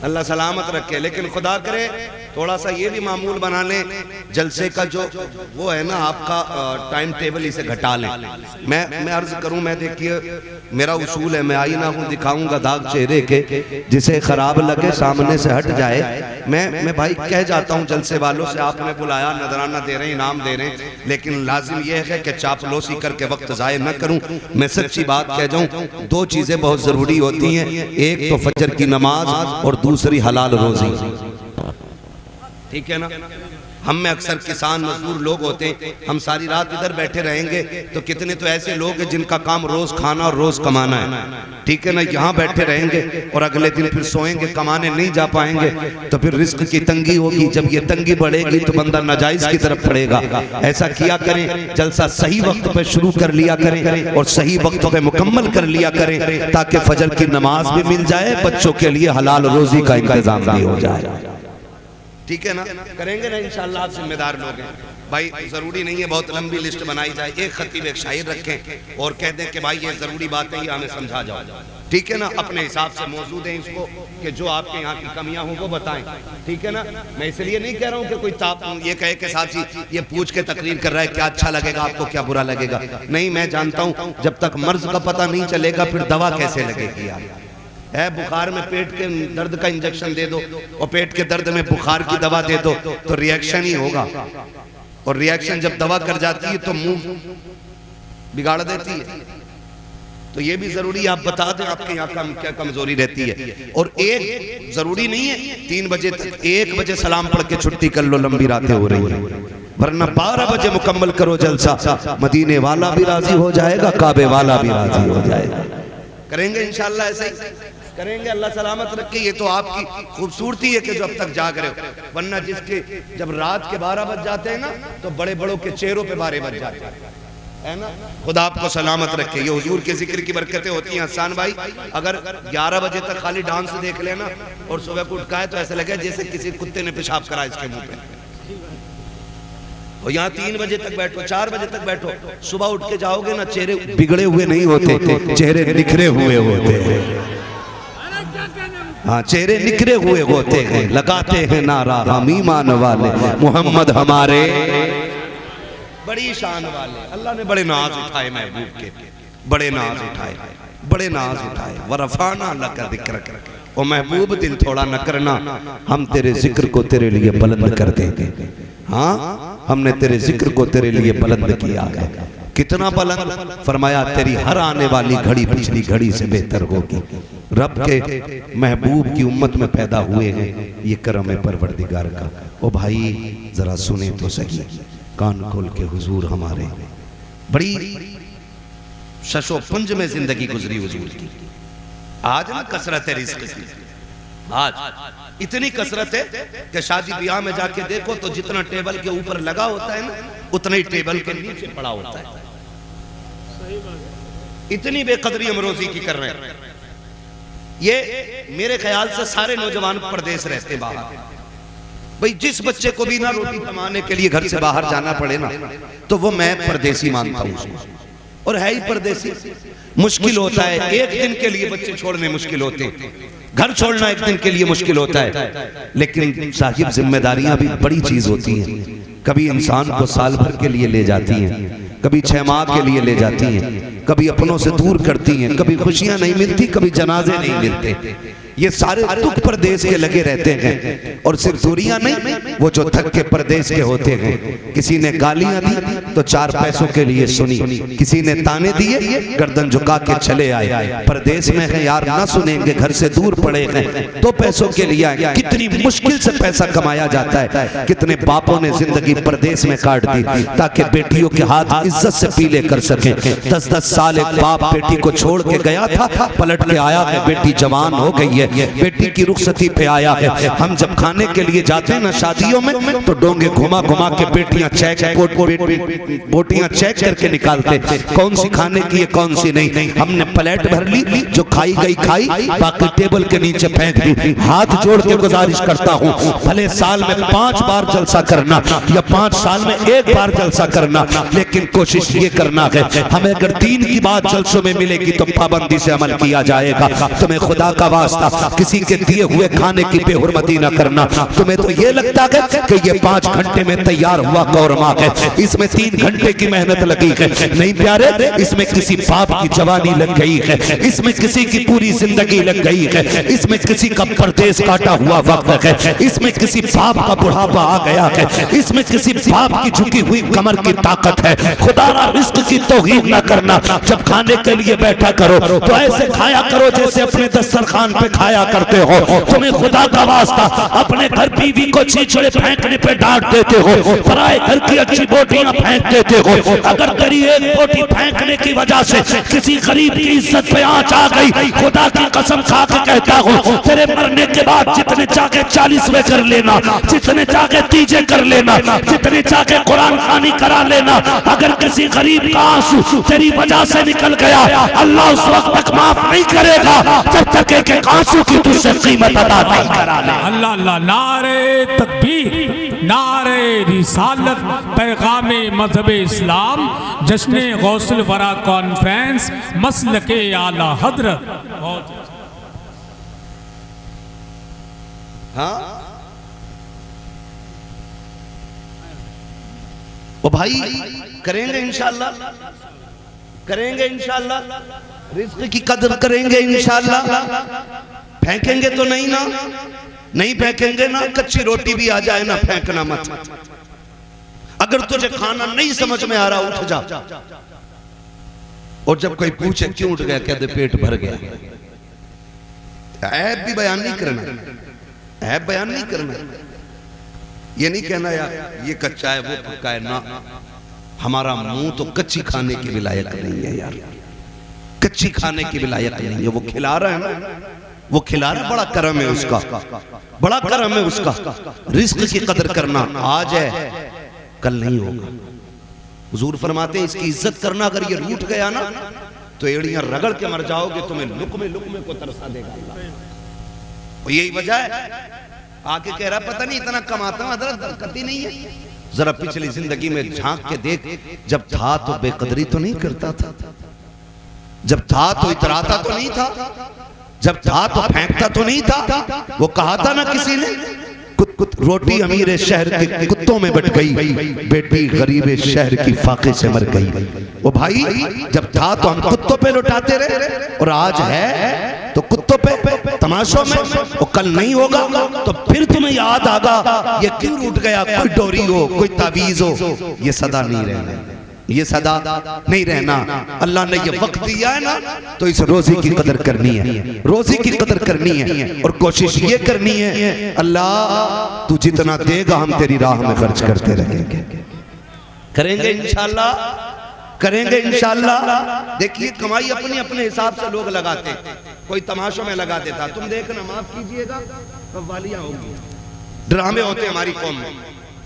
अल्लाह सलामत रखे, लेकिन खुदा करे थोड़ा सा ये भी मामूल बना लें, जलसे का जो वो है ना आपका टाइम टेबल, इसे घटा लें। मैं अर्ज करूं, मैं देखिए मेरा उसूल है, मैं आईना हूं, दिखाऊंगा दाग चेहरे के, जिसे खराब लगे सामने से हट जाए। मैं भाई कह जाता हूं जलसे वालों से, आपने बुलाया, नजराना दे रहे हैं, इनाम दे रहे हैं, लेकिन लाजिम यह है कि चापलूसी करके वक्त जाया न करूं। मैं सच्ची बात कह जाऊं, दो चीजें बहुत जरूरी होती हैं, एक तो फजर की नमाज और दूसरी हलाल रोजी। ठीक है ना। हम में अक्सर किसान मजदूर लोग होते हैं, हम सारी रात इधर बैठे रहेंगे तो कितने तो ऐसे लोग हैं जिनका काम रोज खाना और रोज कमाना है। ठीक है ना, यहाँ बैठे रहेंगे और अगले दिन फिर सोएंगे, कमाने नहीं जा पाएंगे, तो फिर रिस्क की तंगी होगी। जब ये तंगी बढ़ेगी तो बंदा नाजायज की तरफ पड़ेगा। ऐसा किया करें, जलसा सही वक्त पे शुरू कर लिया करें और सही वक्त पे मुकम्मल कर लिया करें, ताकि फजर की नमाज भी मिल जाए, बच्चों के लिए हलाल रोजी का इंतजाम भी हो जाए। ठीक है ना, करेंगे ना इंशाअल्लाह। आप जिम्मेदार लोग हैं भाई, जरूरी नहीं है बहुत लंबी लिस्ट बनाई जाए। एक खतीब एक शायर रखें और कह दें कि भाई ये जरूरी बात है, ये हमें समझा जाओ। ठीक है ना, अपने हिसाब से मौजूद है इसको कि जो आपके यहाँ की कमियां हो वो बताएं। ठीक है ना, मैं इसलिए नहीं कह रहा हूँ कि कोई ये कहे कि साहब जी ये पूछ के तकरीर कर रहा है, क्या अच्छा लगेगा आपको, क्या बुरा लगेगा। नहीं, मैं जानता हूँ जब तक मर्ज का पता नहीं चलेगा फिर दवा कैसे लगेगी। यार है, बुखार में पेट के दर्द का इंजेक्शन दे दो और पेट के दर्द में बुखार की दवा दे दो तो रिएक्शन ही होगा, और रिएक्शन जब दवा कर जाती है तो मुंह बिगाड़ देती है। तो ये भी जरूरी आप बता दें आपके यहाँ क्या कमजोरी रहती है। और एक जरूरी नहीं है 3 बजे तक, 1 बजे सलाम पढ़ के छुट्टी कर लो, लंबी रातें हो रही है, वरना 12 बजे मुकम्मल करो जलसा। मदीने वाला भी राजी हो जाएगा, काबे वाला भी राजी हो जाएगा। करेंगे इंशाल्लाह, ऐसे ही करेंगे। अल्लाह सलामत रखे। ये तो आपकी खूबसूरती है कि जो अब तक जाग रहे हो, वरना जिसके जब रात के 12 बज जाते हैं ना तो बड़े बड़ों के चेहरों पे 12 बज जाते हैं ना। खुदा आपको सलामत रखे। ये हुजूर के जिक्र की बरकतें होती हैं। हसन भाई अगर 11 बजे तक खाली डांस देख लेना और सुबह को उठका है तो ऐसा लगे जैसे किसी कुत्ते ने पेशाब करा इसके मुंह पे। और यहाँ 3 बजे तक बैठो, 4 बजे तक बैठो, सुबह उठ के जाओगे ना, चेहरे बिगड़े हुए नहीं होते, चेहरे निखरे हुए होते हैं। हाँ, चेहरे निखरे हुए होते हैं। लगाते हैं नारा हम ईमान वाले, मोहम्मद हमारे बड़ी शान वाले। अल्लाह ने बड़े नाज उठाए महबूब के, बड़े नाज उठाए, बड़े नाज उठाए। वरफाना लका जिक्र, ओ महबूब दिल थोड़ा न करना, हम तेरे जिक्र को तेरे लिए बुलंद कर देंगे। हाँ, हमने तेरे जिक्र को तेरे लिए बुलंद किया है। कितना बुलंद? फरमाया तेरी हर आने वाली घड़ी पिछली घड़ी से बेहतर होगी। रब के महबूब की उम्मत में पैदा हुए हैं, ये करम है परवरदिगार का। ओ भाई जरा सुने तो सही, कान खोल के हुजूर हमारे बड़ी शशो पुंज में जिंदगी गुजरी हुजूर की। आज ना कसरत है रिज़्क़ की, आज इतनी कसरत है कि शादी ब्याह में जाके देखो तो जितना टेबल के ऊपर लगा होता है ना, उतना ही टेबल के नीचे पड़ा होता है। इतनी बेकदरी हम रोजी की कर रहे हैं। ये मेरे ख्याल से सारे नौजवान परदेश रहते बाहर। भाई जिस बच्चे को भी ना रोटी कमाने के लिए घर से बाहर जाना पड़े ना, तो वो मैं परदेसी मानता हूँ उसको, और है ही परदेसी। मुश्किल होता है, एक दिन के लिए बच्चे छोड़ने मुश्किल होते हैं, घर छोड़ना एक दिन के लिए मुश्किल होता है, लेकिन साहिब जिम्मेदारियां भी बड़ी चीज होती हैं। कभी इंसान को साल भर के लिए ले जाती हैं, कभी 6 माह के लिए ले जाती हैं, कभी अपनों से दूर करती हैं, कभी खुशियां नहीं मिलती, कभी जनाजे नहीं मिलते। ये सारे दुख परदेश के लगे रहते हैं। और सिर्फ दूरियां नहीं, वो जो थक के परदेश के होते हैं। किसी ने गालियां दी तो 4 पैसों के लिए सुनी, किसी ने ताने दिए गर्दन झुका के चले आए। परदेश में है यार, ना सुनेंगे, घर से दूर पड़े हैं तो पैसों के लिए आए। कितनी मुश्किल से पैसा कमाया जाता है। कितने बापों ने जिंदगी परदेश में काट दी ताकि बेटियों के हाथ इज्जत से पीले कर सके। 10-10 साल एक बाप बेटी को छोड़ के गया था, पलट के आया है, बेटी जवान हो गई है, बेटी की रुखसती पे आया है। हम जब खाने के लिए जाते हैं ना शादियों में, तो डोंगे घुमा घुमा के बेटियां बोटियां चेक करके निकालते, कौन सी खाने की है कौन सी नहीं। हमने प्लेट भर ली, जो खाई गई खाई, बाकी टेबल के नीचे फेंक दी। हाथ जोड़ के गुजारिश करता हूँ, भले साल में 5 बार जलसा करना या 5 साल में 1 बार जलसा करना, लेकिन कोशिश ये करना है हमें अगर 3 की बात जलसों में मिलेगी तो पाबंदी से अमल किया जाएगा। तुम्हें खुदा का वास्ता किसी के दिए हुए खाने की बेहुरमती न करना। तुम्हें तो ये लगता है कि ये 5 घंटे में तैयार हुआ कौरमा है, इसमें 3 घंटे की मेहनत लगी है। नहीं प्यारे, इसमें किसी बाप की जवानी लग गई है, इसमें किसी की पूरी जिंदगी लग गई है, इसमें किसी का परदेश काटा हुआ वक्त है, इसमें किसी बाप का बुढ़ापा आ गया है, इसमें किसी बाप की झुकी हुई कमर की ताकत है। खुदा रिस्क की तौहीन न करना। जब खाने के लिए बैठा करो तो ऐसे खाया करो जैसे अपने दस्तरखान पे खाया करते हो। तुम्हें खुदा का वास्ता अपने घर बीवी को छीछड़े फेंकने पे डांट देते हो, पराए घर की अच्छी बोटियां फेंक देते हो। अगर तेरी एक बोटी फेंकने की वजह से किसी गरीब की इज्जत पे आंच आ गई, खुदा की कसम खा के कहता हूँ, तेरे मरने के बाद जितने चाहे 40वें कर लेना, जितने चाहे तीजे कर लेना, जितने चाहे कुरान खानी करा लेना। अगर किसी गरीब का आंसू तेरी वजह से निकल गया, अल्लाह उस वक्त तक माफ नहीं करेगा जब तक एक आंसू की तुझसे कीमत अदा नहीं करा ले। अल्लाह अल्लाह, नारे तकबीर, नारे रिसालत, पैगामे मजहब इस्लाम, जश्न गौसुल वरा कॉन्फ्रेंस, मसलके आला हजरत। हाँ ओ भाई, करेंगे इंशाअल्लाह, करेंगे इंशाअल्लाह, रिज़्क़ की कदर करेंगे इंशाअल्लाह। फेंकेंगे तो नहीं ना, नहीं फेंकेंगे ना। कच्ची रोटी भी आ जाए ना, फेंकना मत। अगर तुझे खाना नहीं समझ में आ रहा, उठ जा, और जब कोई पूछे क्यों उठ गया, कह दे पेट भर गया। ऐब भी बयान नहीं करना, ऐब बयान नहीं करना। ये नहीं कहना यार ये कच्चा है वो पक्का है ना। हमारा मुंह तो कच्ची खाने की भी लायक नहीं है यार, कच्ची खाने की भी लायक नहीं है। वो खिला रहा है ना, वो खिला रहा है, बड़ा करम है उसका, बड़ा करम है उसका। रिस्क की कदर करना आज है, कल नहीं होगा। हुजूर फरमाते हैं इसकी इज्जत करना, अगर ये रूठ गया ना तो एड़ियां रगड़ के मर जाओगे, तुम्हें लुकमे को तरसा देगा अल्लाह। यही वजह है, आके कह रहा पता नहीं इतना कमाता हूं, हजरत बरकत ही नहीं है। जरा पिछली जिंदगी में झांक के देख, जब था तो बेकदरी तो नहीं करता था, जब था तो इतराता तो नहीं था, जब था तो फेंकता तो नहीं था। वो कहा था ना किसी ने, रोटी अमीर शहर के कुत्तों में बट गई, बेटी गरीब शहर की फाके से मर गई। वो भाई जब था तो हम कुत्तों पे लुटाते रहे, और आज है तो कुत्तों पे तमाशों में। वो कल नहीं होगा तो फिर तुम्हें याद आगा ये क्यों रूठ गया, कोई डोरी हो, कोई तावीज हो। ये सदा नहीं रहना, ये सदा नहीं रहना। अल्लाह ने ये वक्त दिया है ना, तो इस रोजी की कदर करनी है, रोजी की कदर करनी है, और कोशिश ये करनी है अल्लाह तू जितना देगा हम तेरी राह में खर्च करते रहेंगे, करेंगे इंशाअल्लाह, करेंगे इंशाअल्लाह। देखिए कमाई अपने अपने हिसाब से लोग लगाते, कोई तमाशों में लगा देता। तुम देखना, माफ कीजिएगा, कव्वालियां होंगी, ड्रामे होते हमारी कौम में।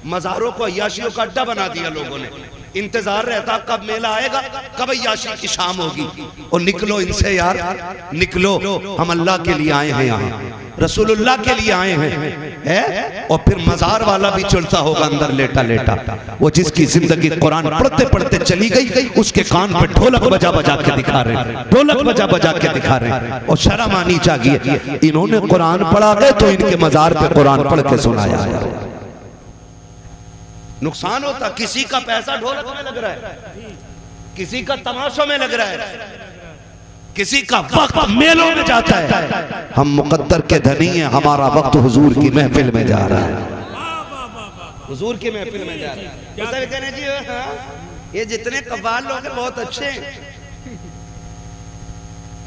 मज़ारों को अय्याशियों का अड्डा बना दिया लोगों ने। इंतजार रहता कब मेला आएगा, कब अय्याशी की शाम होगी। और निकलो इनसे यार, निकलो, हम अल्लाह के लिए आए हैं, यहाँ रसूलुल्लाह के लिए आए हैं। और फिर मजार वाला भी चलता होगा अंदर लेटा लेटा, वो जिसकी जिंदगी कुरान पढ़ते पढ़ते चली गई, उसके कान पे ढोलक बजा बजा के दिखा रहे, ढोलक बजा बजा के दिखा रहे। और शर्म आनी चाहिए, इन्होंने कुरान पढ़ा गए तो इनके मजार पे कुरान पढ़ के सुनाया है। नुकसान होता, किसी का पैसा ढोलक में लग रहा है, किसी का तमाशों में लग रहा है, किसी का वक्त मेलों में जाता है। हम मुकद्दर के धनी हैं, हमारा वक्त हुजूर की महफिल में जा रहा है, हुजूर की महफिल में जा रहा है। कहने जी ये जितने कव्वाल लोग हैं बहुत अच्छे हैं,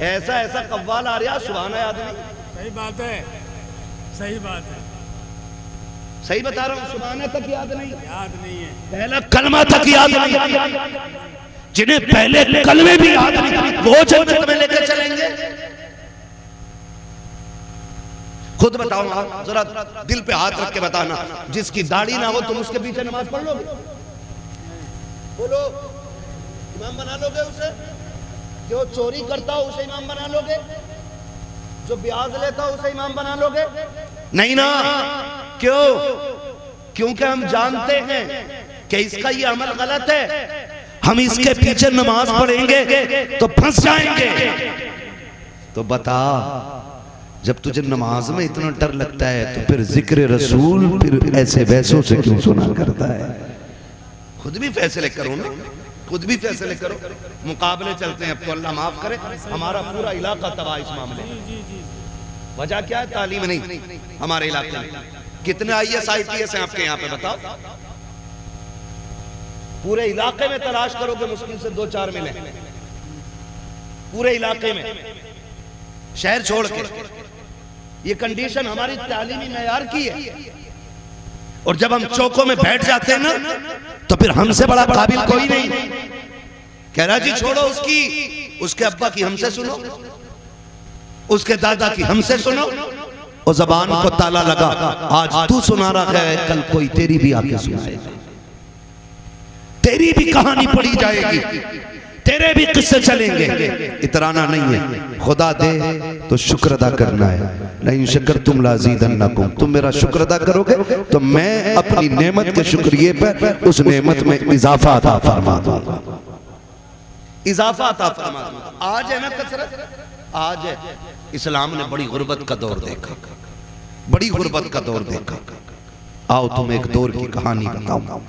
ऐसा ऐसा कव्वाल आ रहा, सुभान है आदमी। सही बात है, सही बात है, सही बता रहा हूँ। सुभान तक याद नहीं, याद नहीं है, पहला कलमा तक याद नहीं। जिन्हें पहले कलमे भी याद नहीं, वो जन्नत में लेकर चलेंगे। खुद बताओ आप, जरा दिल पे हाथ रख के बताना, जिसकी दाढ़ी ना हो तुम उसके पीछे नमाज पढ़ लोगे? बोलो, इमाम बना लोगे उसे? जो चोरी करता हो उसे इमाम बना लोगे? जो ब्याज लेता हो उसे इमाम बना लोगे? नहीं ना। क्यों? क्योंकि हम जानते हैं कि इसका ये अमल गलत है, हम इसके पीछे नमाज पढ़ेंगे तो फंस जाएंगे। तो बता, जब तुझे नमाज में इतना डर लगता है तो फिर जिक्र रसूल फिर ऐसे वैसों से क्यों सुना करता है? खुद भी फैसले करो ना, खुद भी फैसले करो। मुकाबले चलते हैं, अब तो अल्लाह माफ करे, हमारा पूरा इलाका तबाह इस मामले में। वजह क्या है? तालीम नहीं हमारे इलाके में। कितने IAS IPS हैं आपके यहाँ पे बताओ? पूरे इलाके में तलाश करोगे मुश्किल से 2-4 मिले, पूरे इलाके में, शहर छोड़ के। ये कंडीशन हमारी तालीमी मेयार की है। और जब हम चौकों में बैठ जाते हैं ना, तो फिर हमसे बड़ा काबिल कोई नहीं। कह रहा जी छोड़ो उसकी, उसके अब्बा की हमसे सुनो, उसके दादा की हमसे सुनो। और जबान को ताला लगा, आज तू सुना रहा है, कल कोई तेरी भी आके सुनाएगा, तेरी भी कहानी पढ़ी जाएगी, तेरे भी किस्से चलेंगे। इतराना नहीं है, खुदा दे तो शुक्र अदा करना है। नहीं शुक्र तुम लाज़ीदन्नकुम, तुम मेरा शुक्र अदा करोगे तो मैं अपनी नेमत के शुक्रिये पर उस नेमत में इजाफा अता फरमा दूंगा, इजाफा अता फरमा दूंगा। आज है ना कसरत, आज है। इस्लाम ने बड़ी गुर्बत का दौर देखा, बड़ी गुर्बत का दौर देखा। आओ तुम एक दौर की कहानी बताऊं।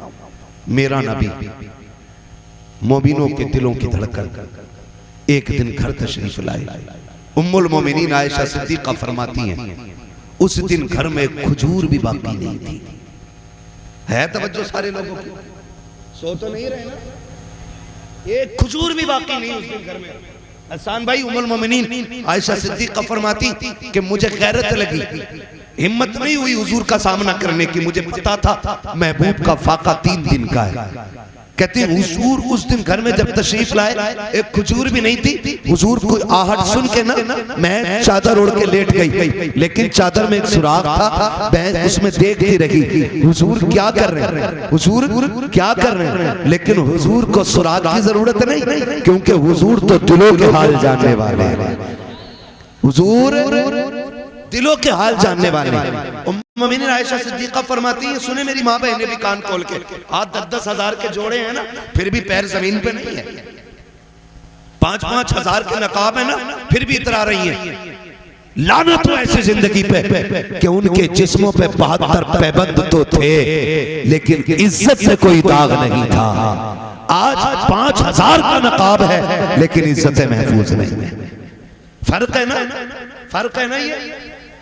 मेरा नबी, मोमिनों के दिलों की धड़कन, एक दिन घर तशरीफ लाए। उम्मुल मोमिनीन आयशा सिद्दीक़ा फरमाती हैं, उस दिन घर में खजूर भी बाकी नहीं थी। है तवज्जो सारे लोगों की? सो तो नहीं रहे ना? एक खजूर भी बाकी नहीं उस दिन घर में। हसन भाई, उम्मुल मोमिनीन आयशा सिद्दीक़ा फरमाती कि मुझे गैरत लगी, हिम्मत नहीं हुई हुजूर का सामना करने की। मुझे पता था महबूब का फाका 3 दिन का है। कहते हैं हुजूर उस दिन घर में जब तशरीफ लाए, एक खजूर भी नहीं थी। हुजूर को आहट सुन के ना मैं चादर ओढ़ के लेट गई, लेकिन चादर में एक सुराख था, मैं उसमें देखती रही हुजूर क्या कर रहे हैं, हुजूर क्या कर रहे हैं। लेकिन हुजूर को सुराख की जरूरत नहीं, क्योंकि हुजूर तो दिलों के हाल जानने वाले हैं। हुजूर दिलों के हाल जानने वाले। मोमिनीन आयशा सिद्दीका फरमाती है, सुने मेरी माँ बहनें भी कान खोल के, आज 10-10 हजार के जोड़े हैं ना, फिर भी पैर जमीन पे नहीं है। 5-5 हजार के नकाब है ना, फिर भी इतरा रही हैं। लानत तो ऐसी जिंदगी पे कि उनके जिस्मों पे 72 पैबंद तो थे, लेकिन इज्जत से कोई दाग नहीं था। आज 5000 का नकाब है, लेकिन इज्जतें महफूज नहीं है। फर्क है ना, फर्क है ना, ये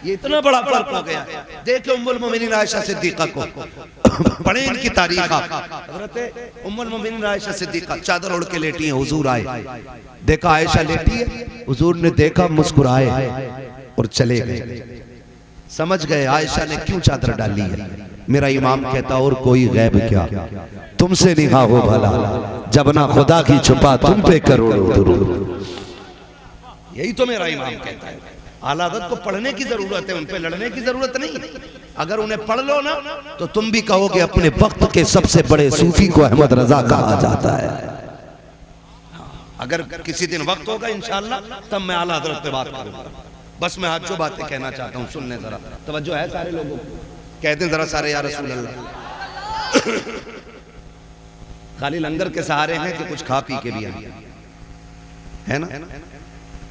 इतना बड़ा फर्क हो गया। देखो उम्मुल मोमिनीन आयशा सिद्दीका को, पढ़े इनकी तारीख आप। हजरत उम्मुल मोमिनीन आयशा सिद्दीका चादर ओढ़ के लेटी हैं, हुजूर आए, देखा आयशा लेटी है, हुजूर ने देखा, मुस्कुराए और चले गए। समझ गए आयशा ने क्यों चादर डाली है। मेरा इमाम कहता और कोई गैब क्या, तुमसे नहीं हो भला, जब ना खुदा की छुपा तुम पे करोड़ों दुरूद। यही तो मेरा इमाम कहता है। आला हज़रत को पढ़ने की जरूरत है, उन पे लड़ने की जरूरत नहीं। अगर उन्हें पढ़ लो ना तो तुम भी कहोगे अपने वक्त के सबसे बड़े सूफी को अहमद रजा कहा जाता है। अगर किसी दिन वक्त होगा इंशाअल्लाह, तब मैं आला हज़रत पे बात करूंगा। बस मैं आज जो बातें कहना चाहता हूँ सुनने, जरा तवज्जो है सारे लोगों को। कहते हैं जरा सारे या रसूल अल्लाह। खाली लंगर के सहारे हैं कि कुछ खा पी के भी आए है ना,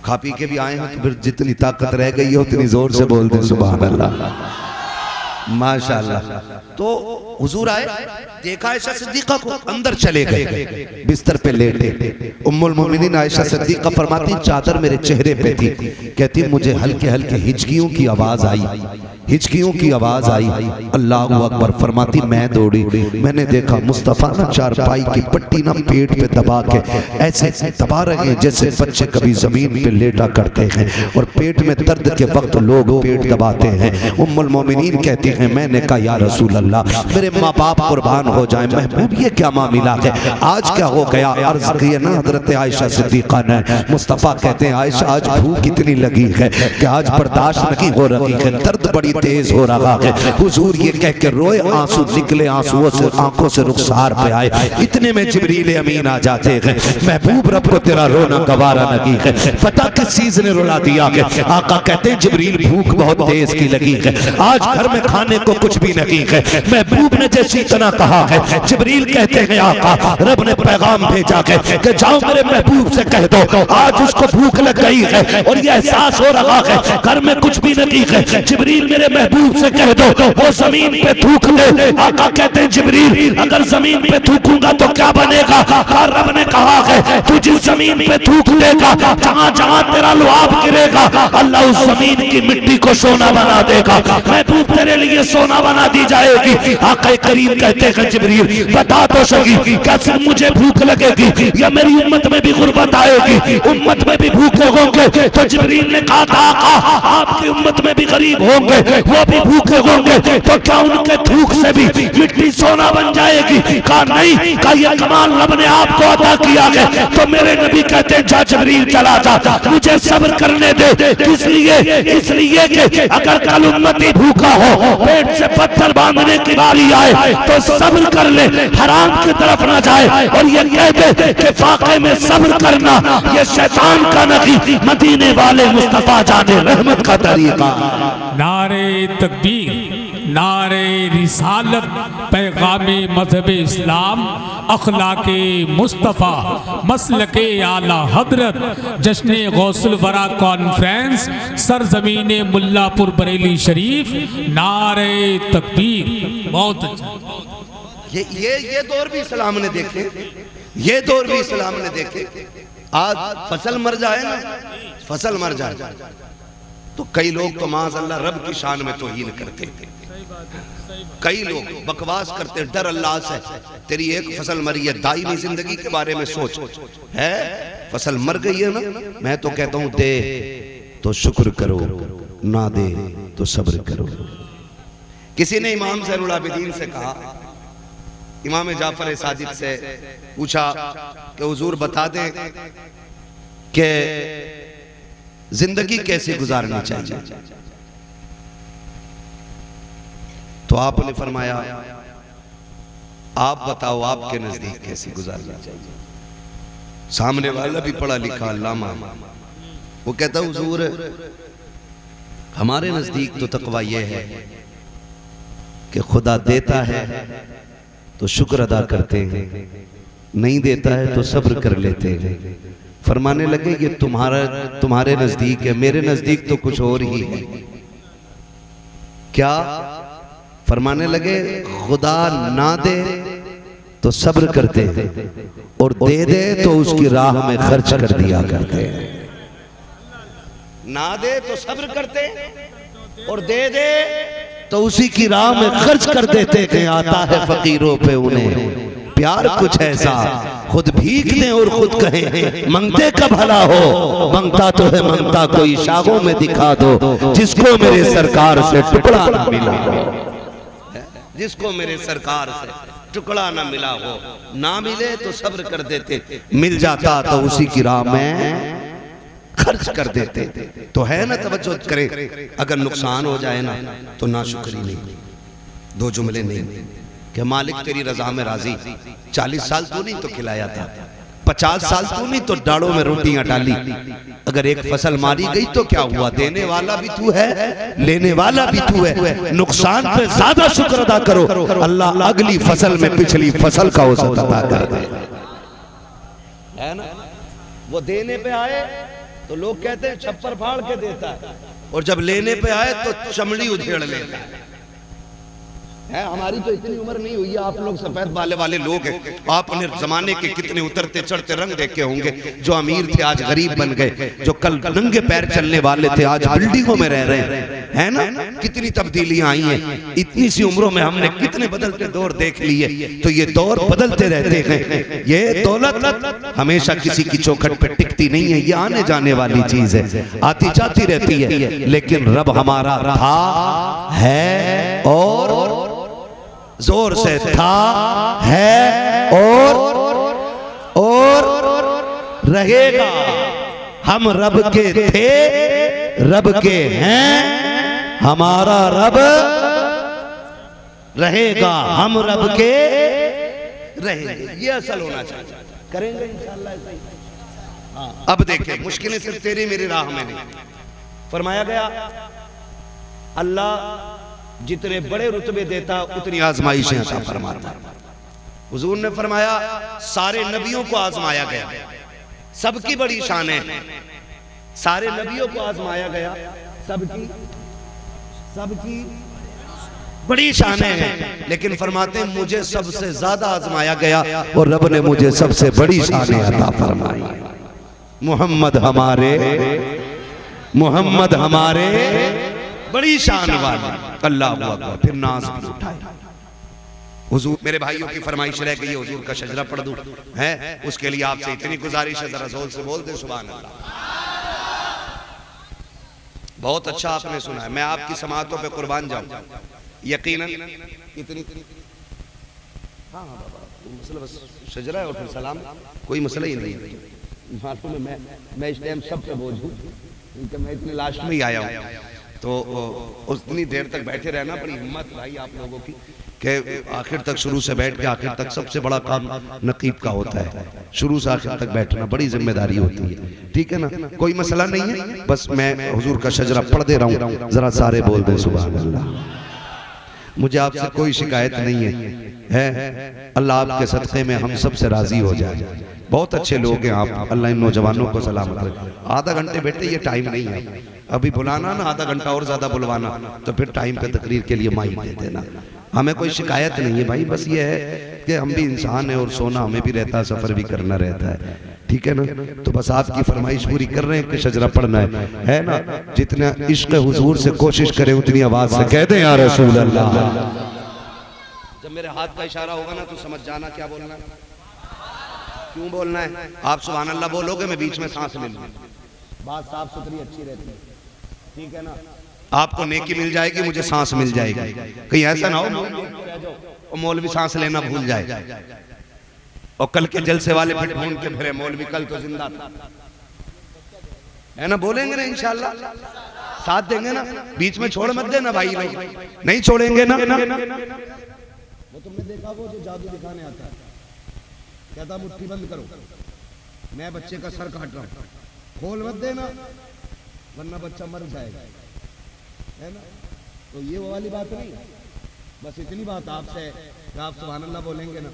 खा पी के भी आए हैं तो फिर जितनी ताकत रह गई है उतनी जोर से बोल दे सुभान अल्लाह, माशाअल्लाह। तो हुजूर आए, देखा आयशा सिद्दीका को, अंदर चले गए, बिस्तर पे लेटे। उम्मुल मोमिनीन आयशा सिद्दीका फरमाती चादर मेरे चेहरे पे थी, कहती मुझे हल्के हल्के हिचकियों की आवाज आई, हिचकियों की आवाज आई। अल्लाहु अकबर। फरमाती मैं दौड़ी, मैंने देखा मुस्तफा ना चारपाई की पट्टी ना पेट पे दबा के ऐसे दबा रहे हैं जैसे बच्चे कभी जमीन पे लेटा करते हैं और पेट में दर्द के वक्त लोग पेट दबाते हैं। उम्मुल मोमिनीन कहती हैं मैंने कहा या रसूल अल्लाह, मेरे माँ बाप कुर्बान हो जाए, महबूब ये क्या मामला है, आज क्या हो गया। अर्ज किया ना हजरत आयशा सिद्दीका ने। मुस्तफा कहते हैं आयशा आज भूख इतनी लगी है कि आज बर्दाश्त नहीं हो रही है, दर्द बड़ी तेज हो रहा है। हुजूर ये कह के रोए, आंसू निकले, आंसुओं से आंखों से रुखसार पे आए। इतने में जिब्रील अमीन आ जाते हैं, महबूब रब को तेरा रोना गवारा नहीं है। पता किस चीज ने रुला दिया है। आका कहते हैं जिब्रील भूख बहुत तेज की लगी है, आज घर में खाने को कुछ भी नहीं है। महबूब ने जैसी तना कहा है, जिब्रील कहते हैं आका रब ने पैगाम भेजा है कि जाओ मेरे महबूब से कह दो आज उसको भूख लग गई है और ये एहसास हो रहा है घर में कुछ भी नहीं है। जिब्रील मेरे महबूब से कह दो वो जमीन पे थूक दे। आका कहते हैं जिब्रील अगर जमीन पे थूकूंगा तो क्या बनेगा। रब ने कहा है तू जिस जमीन पे थूक देगा, जहाँ जहाँ तेरा लुआब गिरेगा, अल्लाह उस जमीन की मिट्टी को सोना बना देगा। महबूब तेरे लिए सोना बना दी जाएगी। आका करीम कहते हैं जिब्रील बता तो सही क्या सिर्फ मुझे भूख लगेगी या मेरी उम्मत में भी गुर्बत आएगी, उम्मत में भी भूखे होंगे। तो जिब्रील ने कहा था आका आपकी उम्मत में भी गरीब होंगे, वो भी भूखे होंगे, तो क्या उनके थूक से भी मिट्टी सोना बन जाएगी। कहा नहीं, कहा ये कमाल रब ने आपको अता किया है। तो मेरे नबी कहते हैं जा जिब्रील चला जा, मुझे सब्र करने दे। इसलिए इसलिए कि अगर कल उम्मती भूखा हो, पेट से पत्थर बांधने की बारी आए तो सब्र कर ले, हराम की तरफ ना जाए। और ये कहते कि फाके में सब्र करना ये शैतान का नहीं, मदीने वाले मुस्तफा जाने रहमत का तरीका। नारे तकबीर, नारे रिसालत, पैगामे मजहब इस्लाम, अखलाके मुस्तफ़ा, मसलके आला हजरत, जश्न गौसुल वरा कॉन्फ्रेंस, सरजमीन मुल्लापुर बरेली शरीफ। नारे तकबीर। बहुत अच्छा। ये दौर भी इस्लाम ने देखे, ये दौर भी इस्लाम ने देखे। आज फसल मर जाए ना, फसल मर जाए तो कई लोग तो माज़अल्लाह रब की शान में तौहीन करते, कई लोग बकवास करते डर अल्लाह से। तेरी एक फसल मरी है, दायमी जिंदगी के बारे में सोच है। फसल मर गई है ना, मैं तो कहता हूं दे तो शुक्र करो, ना दे तो सब्र करो। किसी ने इमाम ज़ैनुल आबिदीन से कहा, इमाम जाफर सादिक से पूछा कि हुजूर बता दें कि जिंदगी कैसे गुजारनी चाहिए। तो आपने फरमाया आप बताओ आपके नजदीक कैसे गुजारना चाहिए। सामने वाला भी पढ़ा लिखा अल्लामा, वो कहता हुजूर हमारे नजदीक तो तकवा ये है कि खुदा देता है तो शुक्र अदा करते हैं, नहीं देता है तो सब्र कर लेते हैं। फरमाने लगे ये तुम्हारे नजदीक है, मेरे नजदीक तो कुछ और ही है। क्या? फरमाने लगे खुदा ना दे तो सब्र करते हैं और दे दे तो उसकी राह में खर्च कर दिया करते हैं। ना दे तो सब्र करते और दे दे तो उसी की राह में खर्च कर देते कि आता है फकीरों पे उन्हें प्यार कुछ ऐसा, खुद भीख दें और खुद कहें मंगते का भला हो। मंगता तो है मंगता कोई शागों में दिखा दो, जिसको मेरे सरकार से टुकड़ा ना मिला हो, जिसको मेरे सरकार से टुकड़ा ना मिला हो। ना मिले तो सब्र कर देते, मिल जाता तो उसी की राह में खर्च कर देते। तो है ना, तवज्जो करें, अगर नुकसान हो जाए ना तो नाशुक्री नहीं, दो जुमले नहीं कि मालिक तेरी रजा में राजी। 40 साल तू नहीं तो खिलाया था, 50 साल तू नहीं तो डालों में रोटियां डाली। अगर एक फसल मारी गई तो क्या हुआ? देने वाला भी तू है, लेने वाला भी तू है। नुकसान पे ज्यादा शुक्र अदा करो, अल्लाह अगली फसल में पिछली फसल का औसत अदा कर दे, है ना। वो देने पे आए तो लोग कहते हैं छप्पर फाड़ के देता है, और जब लेने पे आए तो चमड़ी उधेड़ लेता है। हमारी तो इतनी उम्र नहीं हुई है, आप लोग सफेद बाले वाले लोग हैं। आपने जमाने के कितने उतरते चढ़ते रंग देखे होंगे। जो अमीर थे आज गरीब बन गए, जो कल नंगे पैर चलने वाले थे आज बिल्डिंगों में रह रहे हैं, है ना। कितनी तब्दीलियां आई हैं, इतनी सी उम्रों में हमने कितने बदलते दौर देख लिए। तो ये दौर बदलते रहते हैं। ये दौलत हमेशा किसी की चौखट पे टिकती नहीं है, ये आने जाने वाली चीज है, आती जाती रहती है। लेकिन रब हमारा था, है और जोर से था, है और रहेगा। हम रब के थे, रब के हैं, हमारा रब रहेगा, हम रब के रहेंगे। ये असल होना चाहिए, करेंगे इंशाअल्लाह। अब देखिए, मुश्किलें सिर्फ तेरी मेरी राह में नहीं। फरमाया गया अल्लाह जितने बड़े रुतबे देता उतनी आजमाइशें अता फरमाता। हुजूर ने फरमाया सारे नबियों को आजमाया गया, सबकी बड़ी शान है। सारे नबियों को आजमाया गया, सबकी बड़ी शान है। लेकिन फरमाते हैं मुझे सबसे ज्यादा आजमाया गया और रब ने मुझे सबसे बड़ी शान अता फरमाई। मोहम्मद हमारे बड़ी शान वाले। अल्लाह अकबर। फिर नाज भी उठाए। हुजूर, मेरे भाइयों की फरमाइश रह गई, हुजूर का शजरा पढ़ दूं, है उसके लिए आपसे इतनी गुजारिश है, जरा जोर से बोल दे सुभान अल्लाह। बहुत अच्छा आपने सुना है, मैं आपकी समातों पे कुर्बान जाऊं यकीनन। इतनी हाँ मसला बस शजरा है और फिर सलाम, कोई मसला ही नहीं है। मालूम है मैं इस टाइम सब पे बोझ हूँ, क्योंकि मैं इतने लास्ट में ही आया हूँ। तो उतनी देर तक बैठे रहना बड़ी हिम्मत भाई आप लोगों की, कि आखिर तक शुरू से बैठ के आखिर तक। सबसे बड़ा काम नकीब का होता है, शुरू से आखिर तक बैठना बड़ी जिम्मेदारी होती है, ठीक है ना। कोई मसला नहीं है, बस मैं हुजूर का शजरा पढ़ दे रहा हूँ, जरा सारे बोल दें सुभान अल्लाह। मुझे आपसे कोई शिकायत नहीं है। अल्लाह आपके सदक़े में हम सब से राजी हो जाए। बहुत अच्छे लोग हैं आप, अल्लाह इन नौजवानों को सलामत रखे। आधा घंटे बैठे, ये टाइम नहीं है, अभी बुलाना ना आधा घंटा और ज्यादा बुलवाना, तो फिर टाइम पे तकरीर के लिए माइक दे देना। हमें कोई शिकायत नहीं है भाई, बस ये है कि हम भी इंसान हैं और सोना हमें भी रहता है, सफर भी करना रहता है, ठीक है ना। तो बस आपकी फरमाइश पूरी कर रहे हैं कि शजरा पढ़ना है ना। जितना इश्क हुजूर से कोशिश करें उतनी आवाज से कह दें या रसूल अल्लाह। जब मेरे हाथ का इशारा होगा ना तो समझ जाना क्या बोलना है, क्यों बोलना है। आप सुभान अल्लाह बोलोगे, मैं बीच में सांस ले लूंगा, बात साफ सुथरी अच्छी रहती है, ठीक है ना। आपको नेकी मिल जाएगी, मुझे सांस मिल जाएगी। कहीं ऐसा ना हो मौलवी सांस लेना भूल जाए और कल के जलसे वाले फिर ढूंढ के फिरे मौलवी कल तो जिंदा था, है ना। बोलेंगे ना इंशाल्लाह, साथ देंगे ना, बीच में छोड़ मत देना भाई लोग, नहीं छोड़ेंगे ना। वो तुमने देखा वो जो जादू दिखाने आता है, कहता मुट्ठी बंद करो, मैं बच्चे का सर काट रहा हूँ, खोल मत देना वरना बच्चा मर जाएगा, है ना। तो ये वो वाली बात नहीं, बस इतनी बात आपसे है कि आप सुभान अल्लाह बोलेंगे ना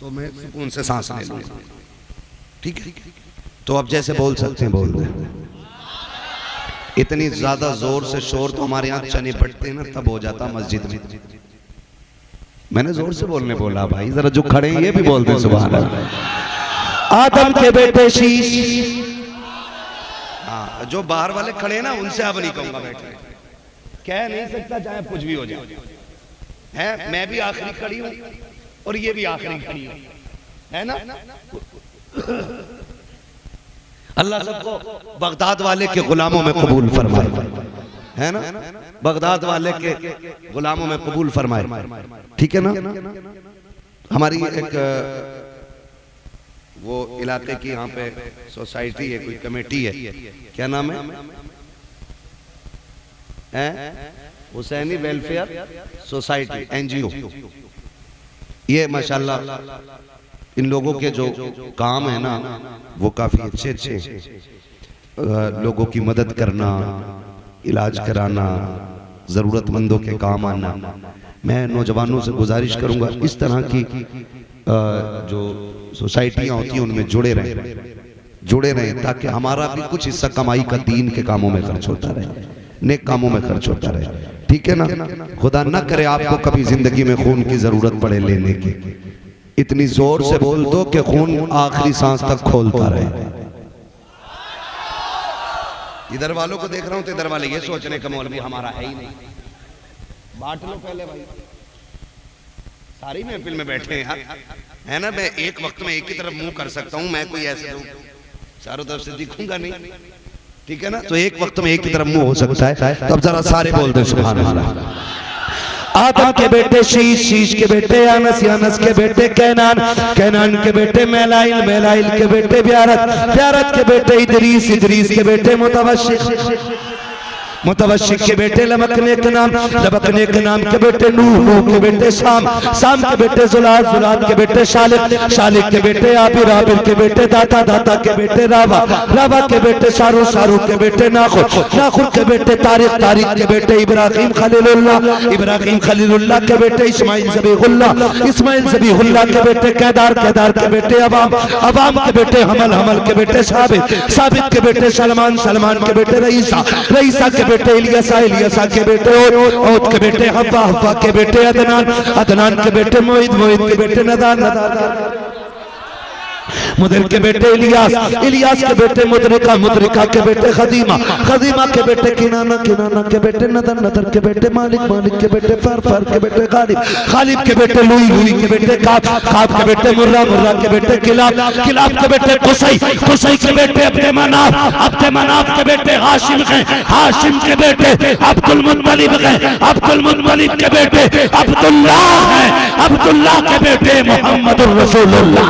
तो मैं सुकून से सांस ले लूंगा। ठीक है, तो अब जैसे बोल सकते हैं बोल दें। इतनी ज्यादा जोर से शोर तो हमारे यहाँ चने पड़ते हैं ना तब हो जाता मस्जिद में। मैंने जोर से बोलने बोला भाई, जरा जो खड़े हैं ये भी बोलते हैं सुभान अल्लाह। आदम के बेटे शीश, हाँ जो बाहर वाले खड़े हैं ना उनसे अब नहीं कहूंगा बैठे, कह नहीं सकता चाहे कुछ भी हो जाए है। मैं भी आखिरी खड़ी हूं और ये भी आखिरी खड़ी हूं, है ना। अल्लाह सबको बगदाद वाले के गुलामों में कबूल फरमाए, है ना, बगदाद वाले के गुलामों में कबूल फरमाए। ठीक है ना। हमारी एक वो इलाके की यहाँ पे सोसाइटी है, कोई कमेटी है, क्या नाम है, हुसैनी वेलफेयर सोसाइटी एनजीओ। ये माशाल्लाह इन लोगों के जो काम है ना वो काफी अच्छे अच्छे, लोगों की मदद करना, इलाज कराना, जरूरतमंदों के काम आना। मैं नौजवानों से गुजारिश करूंगा इस तरह की जो सोसाइटियां होती हैं उनमें जुड़े रहें ताकि हमारा भी कुछ हिस्सा कमाई का दीन के कामों में खर्च होता रहे, नेक कामों में खर्च होता रहे। ठीक है ना। खुदा न करे आपको कभी जिंदगी में खून की जरूरत पड़े लेने की, इतनी जोर से बोल दो कि खून आखिरी सांस तक खोलता रहे। इधर वालों को देख रहा हूं तो इधर वाले ये सोच रहे कि मौलवी हमारा है ही नहीं। बांट लो पहले भाई, सारी महफिल में बैठे हैं यार, है ना। मैं एक वक्त में एक ही तरफ मुंह कर सकता हूं, मैं कोई ऐसे चारों तरफ से दिखूंगा नहीं। ठीक है ना। तो एक वक्त में एक ही तरफ मुंह हो सकता है, तो अब जरा सारे बोल दे सुभान अल्लाह। आदम के बेटे शीश, शीश के बेटे अनस, अनस के बेटे कैनान, कैनान के बेटे मैलाइल, मैलाइल के बेटे ब्यारत, ब्यारत के बेटे इदरीस, इदरीस के बेटे मुतवश्शिक, मुतवश्शिक के बेटे लबकने के नाम, लबकने के नाम के बेटे नूह, नूह के बेटे शाम, शाम के बेटे जुलाद, जुलाद के बेटे शालिक, शालिक के बेटे आबिर, आबिर के बेटे दाता, दाता के बेटे रावा, रावा के बेटे शारू, शारू के बेटे नाखुर, नाखुर के बेटे तारिक, तारिक के बेटे इब्राहिम खलीलुल्लाह, इब्राहिम खलीलुल्लाह के बेटे इस्माइल ज़बीहुल्लाह, इस्माइल ज़बीहुल्लाह के बेटे केदार, केदार के बेटे अवाम, अवाम के बेटे हमल, हमल के बेटे साबित, साबित के बेटे सलमान, सलमान के बेटे रईसा, रईसा के बेटे इलियासा, इलियासा के बेटे औद के बेटे हव्वा, हव्वा के बेटे अदनान, अदनान के बेटे मोइद, मोइद के बेटे नदान, नदान मुदर के बेटे इलियास, इलियास के बेटे मुदरिका, मुदरिका के बेटे खदीमा, खदीमा के बेटे किनाना, किनाना के बेटे नदर, नदर के बेटे मालिक, मालिक के बेटे फर, फर के बेटे गालिब, गालिब के बेटे लुई, लुई के बेटे काब, काब के बेटे मुर्रा, मुर्रा के बेटे किलाब, किलाब के बेटे कुसई, कुसई के बेटे अब्दे मनाफ, अब्दे मनाफ के बेटे हाशिम हैं, हाशिम के बेटे अब्दुल मुत्तलिब हैं, अब्दुल मुत्तलिब के बेटे अब्दुल्लाह हैं, अब्दुल्लाह के बेटे मोहम्मदुर रसूलुल्लाह।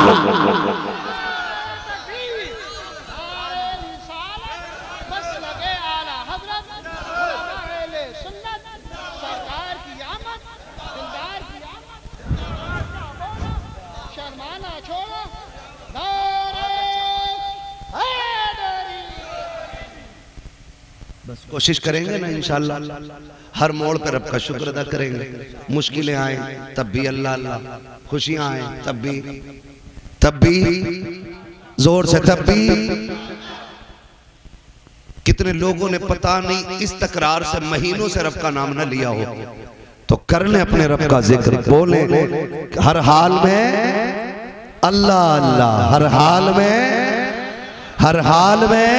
बस कोशिश करेंगे ना इंशाअल्लाह, हर मोड़ पर रब का शुक्र अदा करेंगे। मुश्किलें आए तब भी अल्लाह अल्लाह, खुशियां आए तब भी जोर से तब भी। कितने लोगों ने पता नहीं इस तकरार से महीनों से रब का नाम न लिया हो, तो कर ले अपने रब का जिक्र, बोले हर हाल में अल्लाह अल्लाह, हर हाल में, हर हाल में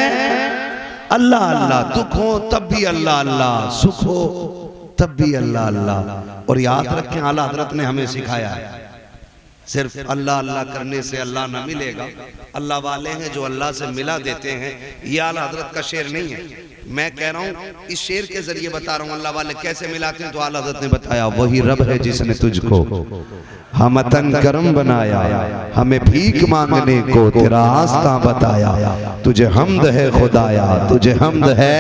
अल्लाह अल्लाह। दुख हो तब भी अल्लाह अल्लाह, सुख हो तब भी अल्लाह अल्लाह। और याद रखें आला हजरत ने हमें सिखाया है, सिर्फ अल्लाह अल्लाह करने से अल्लाह ना मिलेगा। अल्लाह वाले हैं जो अल्लाह से मिला देते हैं। ये आला हजरत का शेर नहीं है, मैं कह रहा हूँ इस शेर के जरिए बता रहा हूँ अल्लाह वाले कैसे मिलाते हैं। तो आला हजरत ने बताया वही रब है जिसने तुझको हमतन करम बनाया, हमें भीख मांगने को तेरा रास्ता बताया। तुझे हमद है खुदाया, तुझे हमद है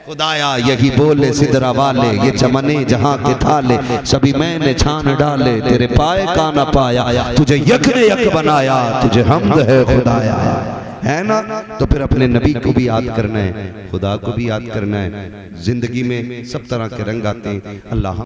खुदाया। यही बोले सिदरा वाले, ये चमने जहाँ के थाले, सभी मैंने छान डाले, तेरे पाए का न पाया। तुझे यक ने यक बनाया, तुझे हमद है खुदाया, है ना। तो फिर अपने नबी को भी याद करना है, खुदा को भी याद करना है। जिंदगी में सब तरह के रंग आते हैं। अल्लाह